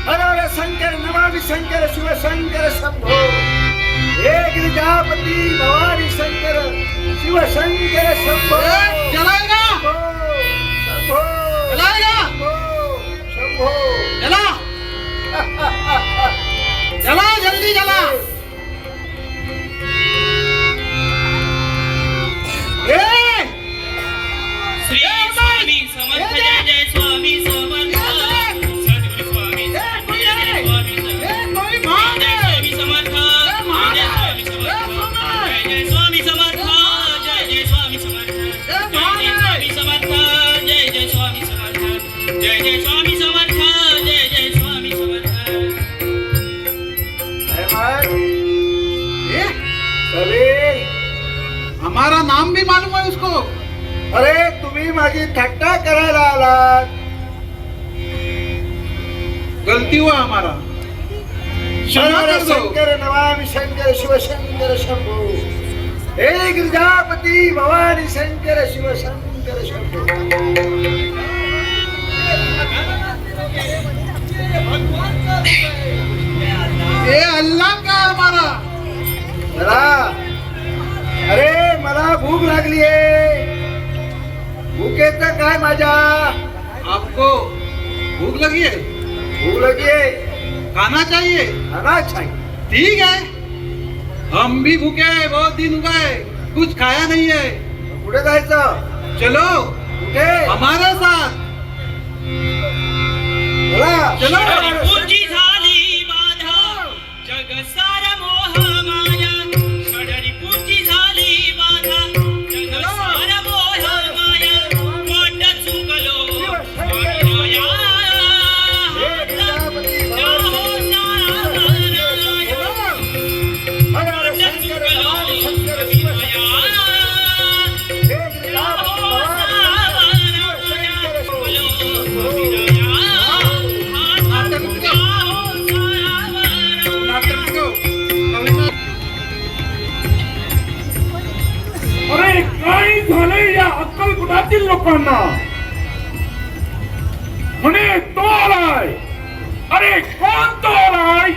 हर हर शंकर नमामि शंकर शिव शंकर शंभो. हे गिरिजापति भवानी शंकर शिव शंकर शंभो. ए, जलाएगा, शंभो जलाएगा. शंभो. जला, जला, जल्दी जला. ए, श्री स्वामी समर्थ जय जय स्वामी समर्थ सद्गुरु स्वामी समर्थ जय जय स्वामी समर्थ ए, कोई भाग जय है. स्वामी समर्थ जय जय स्वामी समर्थ जय जय स्वामी समर्थ जय जय स्वामी समर्थ जय जय स्वामी समर्थ जय जय स्वामी समर्थ जय जय स्वामी समर्थ. अहमद, ए, कबीर, हमारा नाम भी मालूम है उसको. अरे तुम्ही माझी थट्टा करायला आलात. गलती हुआ हमारा क्षमा हर कर दो शंकर नमामि शंकर शिव शंकर शंभो हे गिरिजापति भवानी शंकर शिव शंकर शंभो ये अल्लाह का हमारा चला अरे मला भूक लागली आहे भूकेचं काय माझ्या आपको भूख लगी है भूक लगी आहे खाना चाहिए खाना चाहिए ठीक है हम भी भूखे हैं बहुत दिन हो गए कुछ खाया नहीं है कुठे जायचं चलो कुठे हमारे साथ चला चलो षडरिपुंची झाली बाधा जग सार मोह माया षडरिपुंची झाली बाधा जग सार मोह माया वाट चुकलो स्वामीराया हे गिरिजापती जाहो साराया हर हर वाट शंकर चुकलो नमामि शंकर शिव स्वामीराया हे गिरिजापती भवानी अरे काय झालंय या अक्कलकोटातील लोकांना म्हणे तो आलाय अरे कोण तो आलाय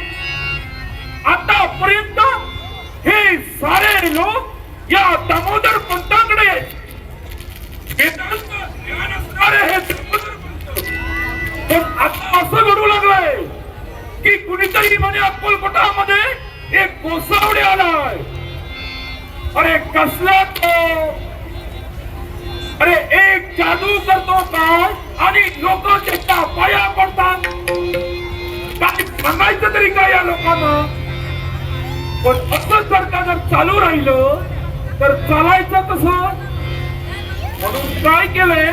आतापर्यंत हे सारे लोक या दामोदर पंताकडे वेदांत ज्ञान असणारे हे दामोदर पंत पण आता असं घडू लागलंय की कुणीतरी म्हणे अक्कलकोटामध्ये एक गोसावडे आलाय अरे कसला तो अरे एक जादू करतो काय आणि लोक त्याच्या पाया पडतात काय सांगायचं तरी काय या लोकांना पण असं जर का जर चालू राहिलं तर चालायचं कसं म्हणून काय केलंय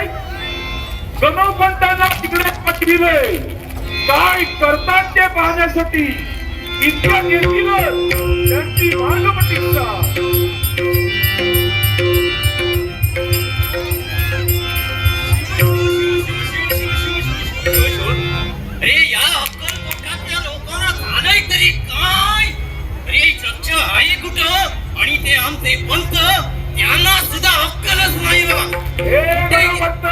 गणपंतांना तिकडे पाठविलंय काय करतात ते पाहण्यासाठी इतक्या निर्मिलं त्यांची मार्गप्रतीक्षा अरे या अक्कलकोटातल्या लोकांना झालंय तरी काय अरे चर्चा आहे कुठं आणि ते आमचे पंत त्यांना सुद्धा अक्कलच नाही बघा हे गणपंत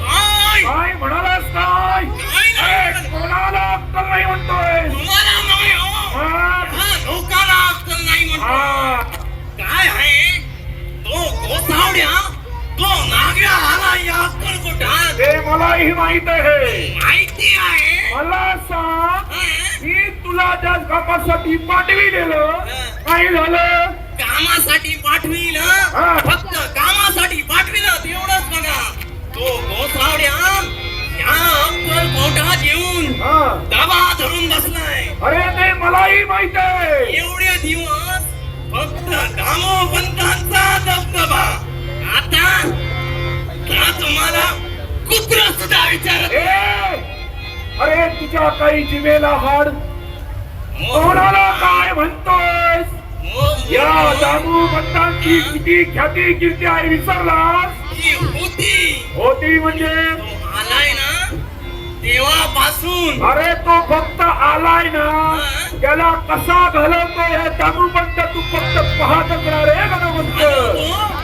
काय काय म्हणालास काय काय अरे, नाही कोणाला अक्कल नाही म्हणतोय तुम्हाला नाही हो हा? हा लोकांना अक्कल नाही म्हणतो हा. काय आहे तो गोसावड्या तो नाग्या आला या अक्कलकोटात ते मलाही माहित आहे माहिती आहे मला सांग हं? मी तुला ज्या कामासाठी पाठविलेलं काय झालं कामासाठी पाठविल हा. फक्त कामासाठी पाठविलं तेवढंच बघा तो गोसावड्या या अक्कलकोटात येऊन हा. दबा धरून बसलाय अरे ते मलाही माहित आहे एवढे दिवस फक्त दामोपंतांचा दबदबा आता तुम्हाला कुत्र सुद्धा विचारत ए अरे तुझ्या काही जिवेला हाड कोणाला काय म्हणतोस या दामू पंतांची किती ख्याती कीर्ती आहे विसरलास होती म्हणजे आलाय ना तेव्हापासून अरे तो फक्त आलाय ना त्याला कसा घालवतो हे दामू पंत तू फक्त पाहतच राहा रे गणपंत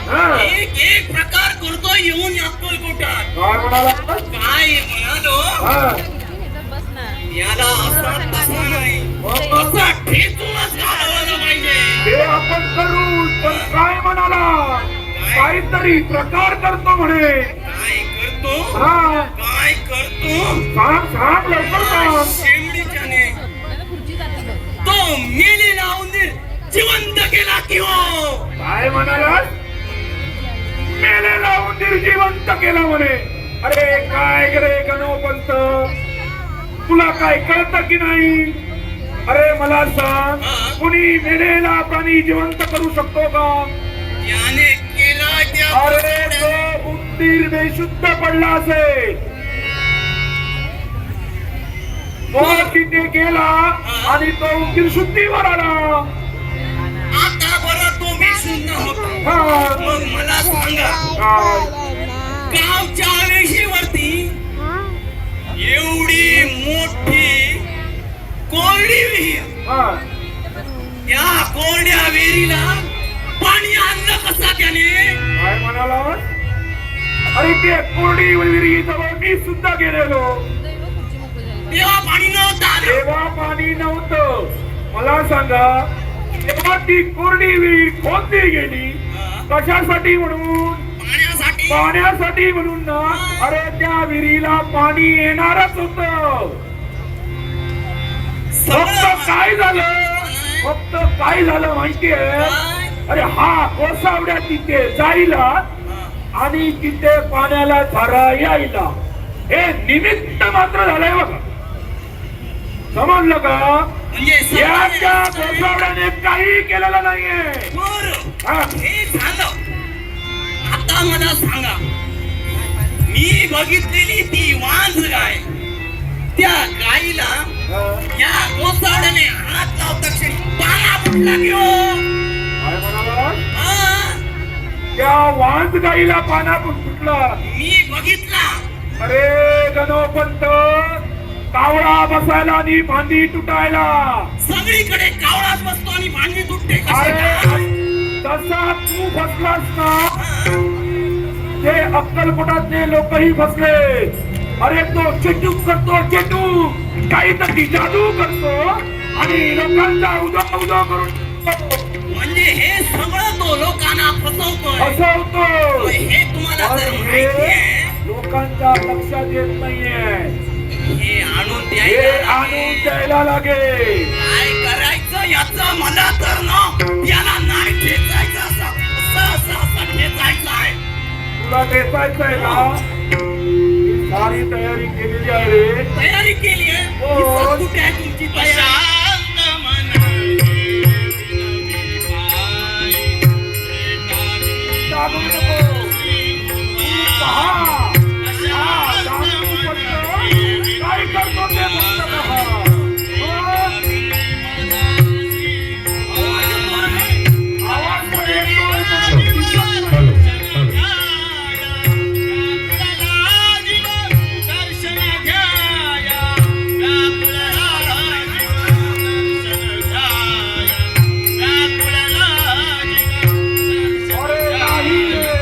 हा. एक एक प्रकार करतो येऊन अक्कलकोटात काय म्हणाला काय म्हणालो हा. याला असा तसा नाही असा ठेचूनच घालवलं पाहिजे ते आपण करू पण काय म्हणाला काहीतरी प्रकार करतो म्हणे काय करतो हा काय करतो सांग सांग लवकर सांग शेमडीच्याने तो मेलेला उंदीर जिवंत केला किंवा काय म्हणालास मेलेला उंदीर जिवंत केला म्हणे अरे काय रे गणपंत तुला काय कळतं की नाही अरे मला सांग कुणी मेलेला प्राणी जिवंत करू शकतो का याने केला त्या अरे तो उंदीर बेशुद्ध पडला असेल तो तिथे गेला आणि तो उंदीर शुद्धीवर आला आता बरं तो बेशुद्ध होता हा. मग मला सांगा काय? गावच्या वेशीवरती एवढी मोठी ते कोरडी विहिरी जवळ मी सुद्धा गेलेलो. तेव्हा पाणी नव्हतं. तेव्हा पाणी नव्हतं. मला सांगा तेव्हा ती कोरडी विहीर खोदली गेली कशासाठी म्हणून? पाण्यासाठी. पाण्यासाठी म्हणून ना. अरे त्या विहिरीला पाणी येणारच होत. फक्त काय झालं माहितीये? अरे हा कोसावड्या तिथे जायला आणि तिथे पाण्याला झरा यायला हे निमित्त मात्र झालंय बघा. समजलं का? म्हणजे याच्या कोसावड्याने काही केलेलं नाहीये. बरं. हा. हे झालं. आता मला सांगा, मी बघितलेली ती वांझ गाय, त्या गाईला या गोसावड्याने हात लावता क्षणी पाना फुटला की हो? काय म्हणाला? हा? त्या वांझ गाईला पाना फुटला. मी बघितला. अरे गणोपंत कावळा बसायला आणि भांडी तुटायला. सगळीकडे कावळाच बसतो आणि भांडी तुटते कशी अरे काय? तसा तू फसलास ना. ते अक्कलकोटातले लोकही फसले. अरे तो चेटूक करतो चेटूक काहीतरी जादू करतो आणि लोकांचा उदा करून म्हणजे हे सगळं तो लोकांना फसवतोय. फसवतो. हे तुम्हाला जर माहिती आहे, लोकांच्या लक्षात येत नाहीये. हे आणून हे आणून द्यायला लागेल. काय करायचं याचं मला तर ना याला नाही ठेचायचं. असं ठेचायचं आहे. तुला ठेचायचंय ना? सारी तयारी केलेली आहे रे. तयारी केली आहे. हो. कुठे आहे तुमची तयारी? जागू नको. पहा. हा, जागू पडतो. काय करतो ते फक्त पहा. आवाज पण येतोय, पण दिसत नाही. अरे नाही रे.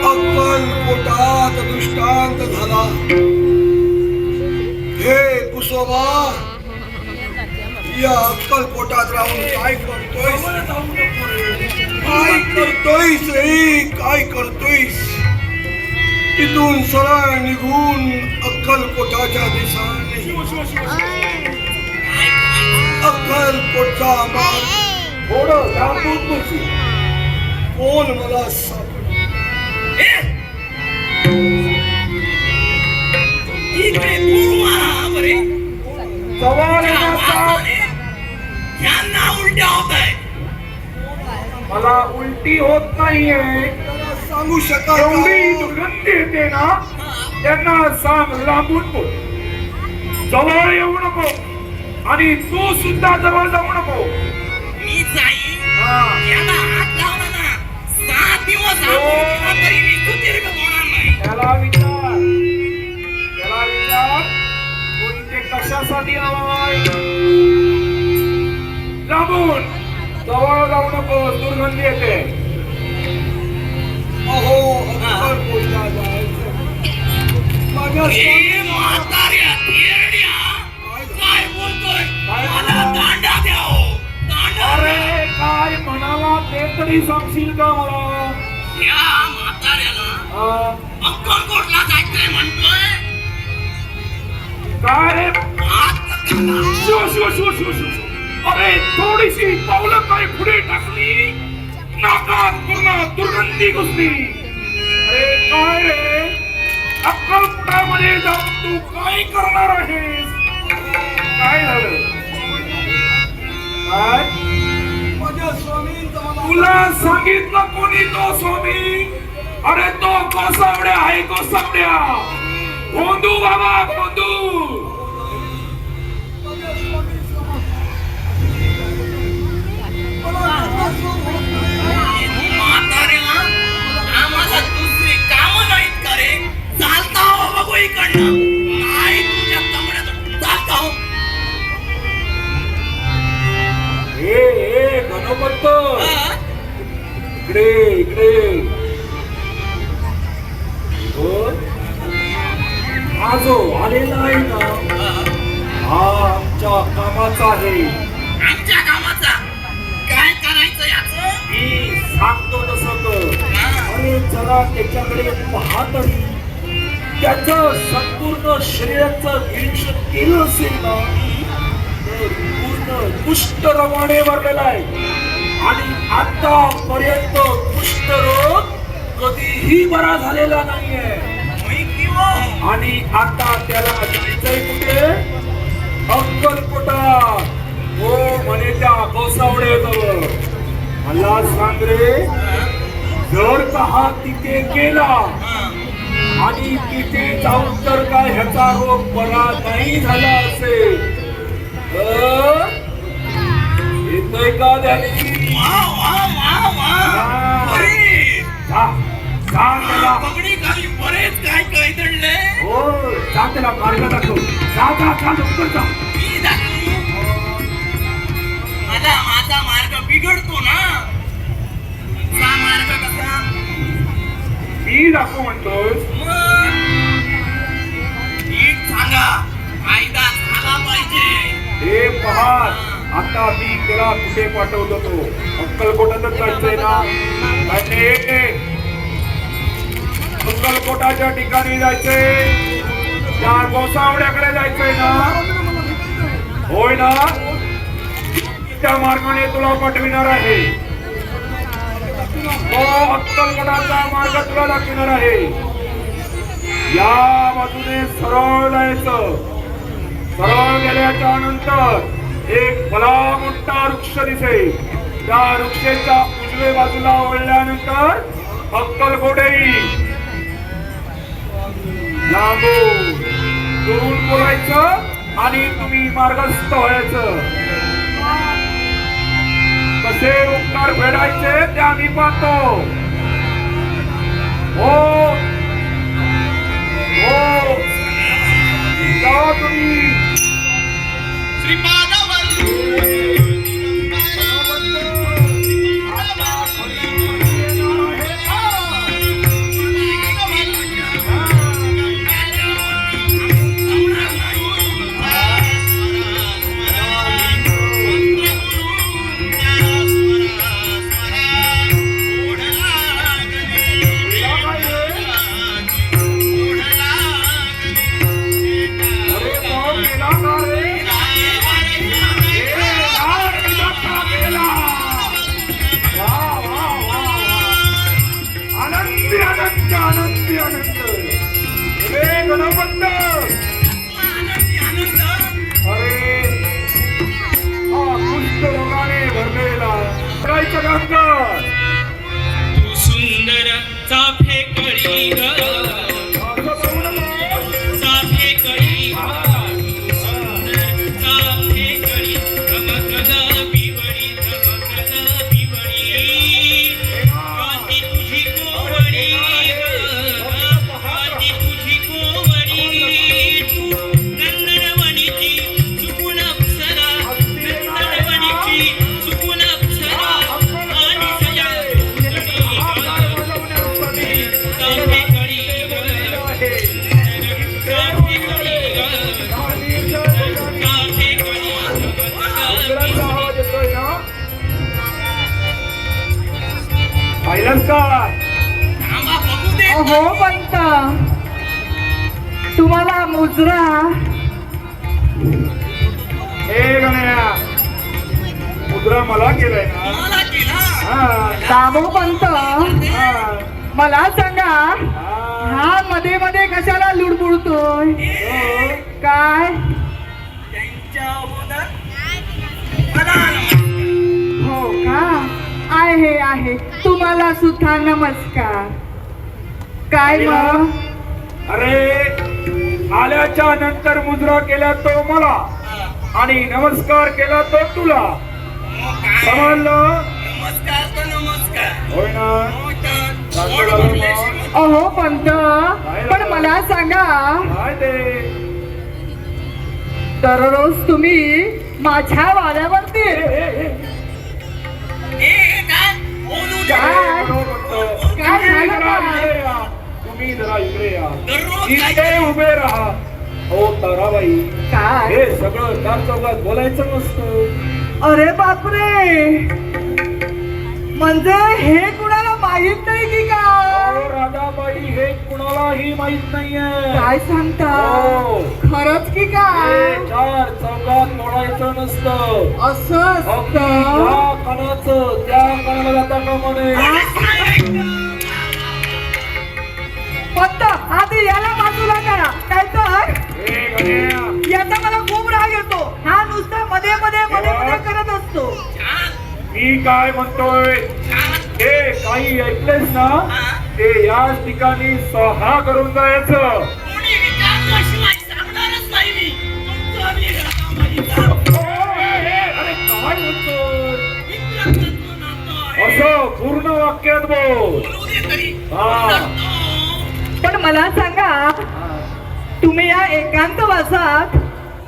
अक्कलकोटात दृष्टांत झाला. हे कुसोबा, या अक्कलकोटात राहून काय करतोयस? काय करतोयस रे? काय करतोयस? तिथून सरळ निघून अक्कलकोटाच्या दिशेने अक्कलकोटचा मार्ग थोडं लांबून बसू. कोण मला सापडलं? इकडे पूर्वा बरे जवळ येण्याचा यांना उलट्या होत आहे. मला उलटी होत नाहीये. सांगू शकाल एवढी का? दुर्गंधी येते ना. त्यांना सांग लांबून बोल. जवळ येऊ नको आणि तू सुद्धा जवळ जाऊ नको. मी जाईन. हा. याला हात लावला ना 7 दिवस आगोदर तरी मी सुदीर्घ होणार नाही. त्याला विचार तो इथे कशासाठी आलाय? लांबून जवळ जाऊ नको. दुर्गंधी येते. अहो अक्कलकोटला जायचं. माझ्या ए म्हाताऱ्या थेरड्या, काय बोलतोय? मला दांडा द्या हो. दांडा. अरे काय म्हणाला ते तरी सांगशील का मला? या म्हाताऱ्याला हा? अक्कलकोटला जायचंय म्हणतोय. काय रे? हात घाला. शिव. अरे थोडीशी पावलं काय पुढे टाकली, नाकात पूर्ण दुर्गंधी घुसली. अरे काय रे, अक्कलकोटामध्ये जाऊन तू काय करणार आहेस? काय झालं? काय माझ्या स्वामींचा मला तुला सांगितलं कोणी तो स्वामी? अरे तो गोसावड्या आहे, गोसावड्या. गोंदू बाबा, गोंदू. म्हाताऱ्याला आम्हाला दुसरी कामं नाहीत का रे? चालता हो बघू इकडनं. नाही तुझ्या कमऱ्यात चालता हो. ए गणपत, हा? इकडे इकडे. हो, हा जो आलेला आहे ना, हा आमच्या कामाचा आहे. आमच्या कामाचा काय करायचं याचं? मी सांगतो तसं कर. अरे जरा त्याच्याकडे पहा तरी. त्याचं संपूर्ण शरीराचं निरीक्षण केलं असेल ना, तर पूर्ण कुष्ठरोगाने भरलेला आहे. आणि आतापर्यंत कुष्ठरोग कधीही बरा झालेला नाहीये. होय की हो? आणि आता त्याला जायचंय कुठे? अक्कलकोटात. हो म्हणे त्या गोसावड्याजवळ. मला सांग रे, जर का हा तिथे गेला आणि तिथे जाऊन जर का ह्याचा रोग बरा नाही झाला असेल तर येतोय का त्याची? वा वा वा वा. अरे जा जा त्याला. पगडी खाली बरेच काय काय दडले. हो जा त्याला मार्ग दाखव. जा जा जा लवकर जा. मी दाखवू? माझा मार्ग बिघडतो ना. तुमचा मार्ग कसा? मी दाखव म्हणतोस. मग नीट सांगा. कायदा झाला पाहिजे. हे पहा, आता मी त्याला कुठे पाठवतो? तो अक्कलकोटातच जायचंय ना? नाही, अक्कलकोटाच्या ठिकाणी जायचंय. त्या गोसावड्याकडे जायचंय ना? होय ना? त्या मार्गाने तुला पाठविणार आहे. तो अक्कलकोटाचा मार्ग तुला दाखविणार आहे. या बाजूने सरळ जायचं. सरळ गेल्याच्या नंतर एक भला मोठा वृक्ष दिसेल. त्या वृक्षाच्या उजव्या बाजूला वळल्यानंतर अक्कलकोट येईल. लांबून दुरून बोलायचं आणि तुम्ही मार्गस्थ व्हायचं. कसे उपकार फेडायचे ते आम्ही पाहतो. हो हो, जावा तुम्ही. आनंदी आनंद. हे गणपत, अरे हा कुष्ठरोगाने भरलेला करायचं काम कर. तू सुंदर चाफे कळी ग, असं करू नको. चाफे कळी तू सुंदर चाफे कळी. धमक ग पिवळी, धमक ग पिवळी. गाती तुझी कोवळी ग, गाती तुझी कोवळी. तू नंदनवनीची चुकून अप्सरा, नंदनवनीची चुकून अप्सरा. आणि पाहिलंच काय थांबा बघू दे. अहो पंत, तुम्हाला मुजरा हे गण्या मुद्रा मला केलंय ना मला केला. हा, दामो पंत, हा, मला सांगा हा. हा मध्ये मध्ये कशाला लुडबुडतोय? हो. काय? त्यांच्या अगोदर मला नमस्कार. हो का? आहे तुम्हाला सुद्धा नमस्कार. काय मग? अरे आल्याच्या नंतर मुद्रा केला तो मला आणि नमस्कार केला तो तुला. मग काय? समजलं? नमस्कार तर नमस्कार. होय ना? हो तर. पोट भरल्याशिवाय अहो पंत, पण मला सांगा काय ते दररोज तुम्ही माझ्या वाड्यावरती काय बोलू दे. काय? तुम्ही झालं जरा काय? इकडे या. तुम्ही जरा इकडे या. दररोज काय इथे उभे राहा. हो ताराबाई, काय? हे सगळं चार चौकात बोलायचं नसतं. अरे बापरे, म्हणजे हे कुणाला माहित नाही की अहो, काय? राधाबाई, हे कुणालाही माहित नाहीये. काय सांगता? हो. खरंच की हे काय? चार चौकात बोलायचं नसतं. असं अगदी असतं? या कणाचं त्या कणाला जाता कामा नये. फक्त आधी याला बाजूला करा, काय तर हे गण्या, याचा मला खूप राग येतो. हा नुसता मध्ये मध्ये मध्ये मध्ये करत असतो. मी काय म्हणतोय हे काही ऐकलेस ना, ते याच ठिकाणी स्वाहा करून जायचं. कोणी विचारल्याशिवाय सांगणारच नाही मी. तुमचं मी राधाबाईचा अरे काय म्हणतोय? मित्रत्वाचं नातं आहे. असं पूर्ण वाक्यात बोल. बोलू दे तरी. हा. करतो. पण मला सांगा, तुम्ही या एकांतवासात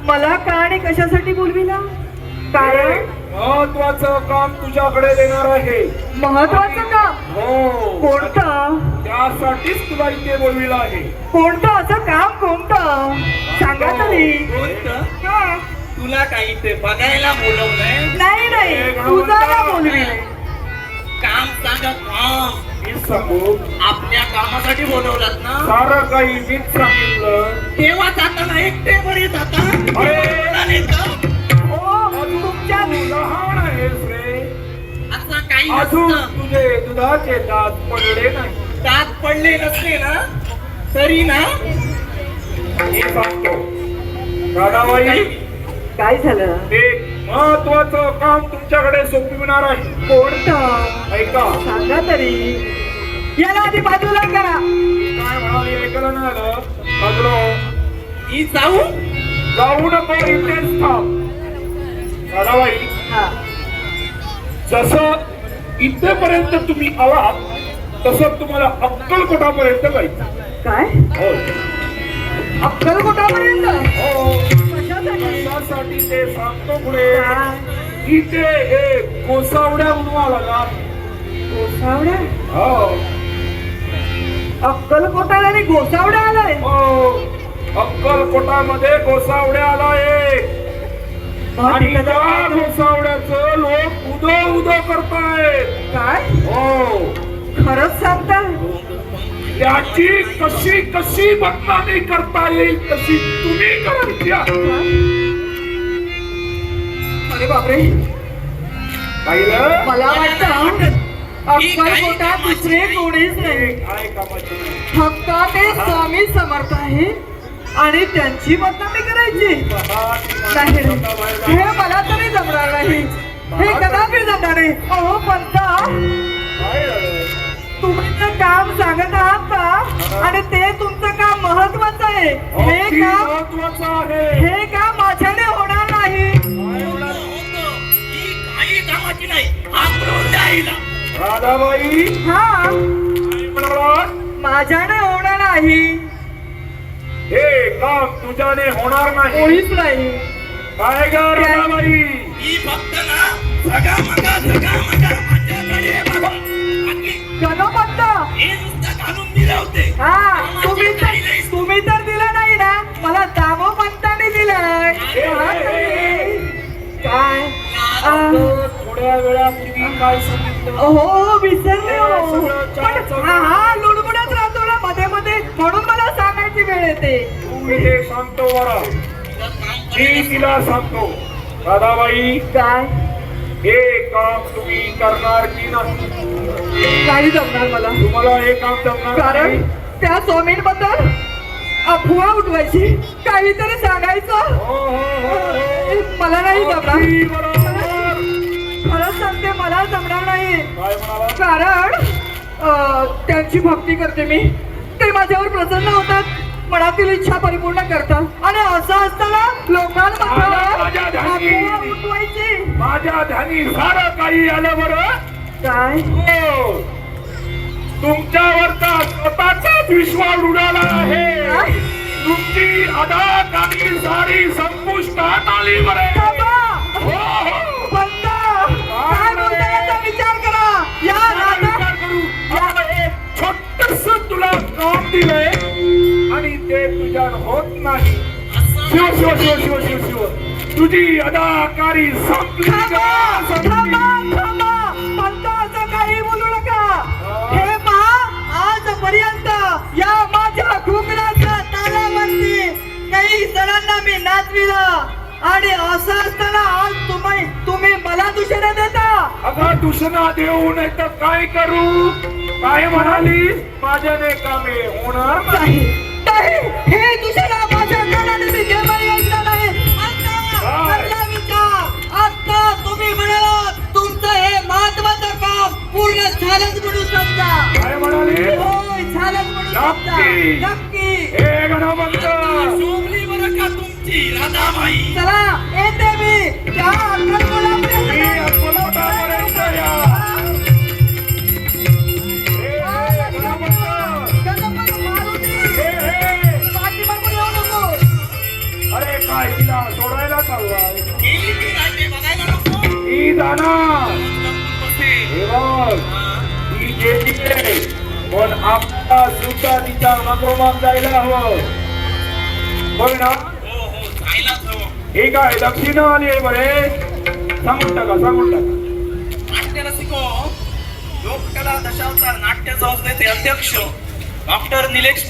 मला का आणि कशासाठी बोलविला? कारण महत्वाचं काम तुझ्याकडे देणार आहे. महत्वाचं काम हो, कोणतं? त्यासाठीच तुला इथे बोलविलं आहे. कोणतं असं काम? कोणतं सांगा तरी. कोणतं? हा. तुला काही ते बघायला बोलवलंय? नाही तुझ्याला बोलविले. काम सांगत काम. मी सांगू, आपल्या कामासाठी बोलवलात ना? सारं काही मीच सांगितलं. तेव्हा जाताना एकटे बरे जाता. अरे. कोणाला नेतं? ओ तुमच्या तू लहान आहेस रे. असं काही अजून नसतं. तुझे दुधाचे दात पडले नाही. दात पडले नसले ना तरी ना मी सांगतो राधाबाई, काय झालं? एक महत्वाचं काम तुमच्याकडे सोपविणार आहे. कोणतं? ऐका. सांगा तरी. याला आधी बाजूला करा. काय म्हणाले ऐकलं नाही आलं? बाजूला मी जाऊ. जाऊ नको, इथेच थांब. राधाबाई, हा. जसं इथेपर्यंत तुम्ही आलात तसं तुम्हाला अक्कलकोटापर्यंत जायचं. काय? हो अक्कलकोटापर्यंत? हो. कशासाठी? कशासाठी ते सांगतो पुढे. काय? इथे एक कोसावड्या म्हणून आला ना. गोसावड्या? हो अक्कलकोटाला आणि गोसावड्या आलाय? हो, अक्कलकोटामध्ये गोसावड्या आला एक. आणि त्या गोसावड्याचं लोक उदो उदो करतायत. काय? हो, खरंच सांगता? त्याची कशी कशी बदनामी करता येईल तशी तुम्ही करायची आहे. अरे बापरे, पाहिलं? मला वाटतं अक्कलकोटा दुसरे कोणीच नाही, काय कामाची नाही. फक्त ते स्वामी समर्थ आहे आणि त्यांची बदनामी करायची. नाही रे, हे मला तरी जमणार नाही. हे कदापि जमणार नाही. अहो पंता, काय झालं? तुम्ही ते काम सांगत आहात का? आणि ते तुमचं काम महत्वाचं आहे. हे अगदी काम महत्वाचं आहे. हे काम माझ्याने होणार नाही. काय होणार? होतं. ही काही कामाची नाही. आकडून द्यायला. राधाबाई, हा, काय म्हणाला? माझ्याने होणार नाही. हे काम तुझ्याने होणार नाही. कोणीच नाही. काय ग राधाबाई? ही फक्त ना सगळा मगा माझ्याकडे बघा. बाकी गणपत, हे नुसतं घालून दिले होते. हा, तुम्ही तर दिलं नाही ना, मला दामो पंताने दिलंय. काय? थोड्या वेळापूर्वी काय सांगितलं? हो विसरले हो. येते. तू इथे सांगतो बरा, मी तिला सांगतो. राधाबाई, काय हे काम तुम्ही करणार की नाही? नाही जमणार मला, तुम्हाला हे काम जमणार कारण नाही? त्या स्वामींबद्दल अफवा उठवायची, काहीतरी सांगायचं हो, हो, हो, हो. मला नाही जमणार. अगदी बरोबर. खरंच सांगते, मला जमणार नाही. काय म्हणाला? कारण त्यांची भक्ती करते मी, ते माझ्यावर प्रसन्न होतात, मनातील इच्छा परिपूर्ण करतात, आणि असं असताना माझ्या ध्यानी. लोकांमध्ये उठवायची. माझ्या ध्यानी सारं काही आलं बरं. काय हो, तुमच्यावरचा स्वतःचाच विश्वास उडाला आहे. तुमची अदाकारी सारी संपुष्टात आली बरं. बाबा, हो, हो. बंद. काय बोलताय याचा विचार करा. या राधा विचार करू. आता एक छोटंसं तुला काम दिलंय आणि ते तुझ्या होत नाही. शिव शिव शिव शिव शिव शिव, तुझी अदाकारी संपली का? संपली. थांबा. पंत असं काही बोलू नका. हे पहा, आजपर्यंत या माझ्या घुंगराच्या तालावरती काही जणांना मी नाचविलं, आणि असं असताना आज तुम्ही मला दूषण देता. अगं दूषणा देऊ नये तर काय करू? काय म्हणाली? माझ्याने कामे होणार नाही. नाही, हे दूषण माझ्या कानाने मी केव्हा ऐकलं नाही. आता विचार, आता तुम्ही म्हणालात तुमचं हे महत्वाचं काम पूर्ण झालंच म्हणून समजा. काय म्हणाली? होय, झालंच म्हणून समजा. नक्की. नक्की. हे गणवंत, शोभली बरं का तुमची राधाबाई. चला, येते मी. त्या अक्कलकोटापर्यंत मी नाही. अक्कलकोटापर्यंत या. हे गणवंत, गणपती मारुती, हे. पाठीमागून येऊ नको. अरे काय तिला सोडायला चाललाय? गेली ती राजे बघायला नको. ती जाणार. लपून बसे. हे बघ, ती गेलीये, पण आपला सुद्धा तिच्या मागोमाग जायला हवं. बघ ना, हो हो जायलाच हवं. हे काय दक्षिणा आली आहे बरे. सांगून टाका. नाट्य रसिको, लोककला दशावतार नाट्य संस्थेचे अध्यक्ष डॉक्टर निलेश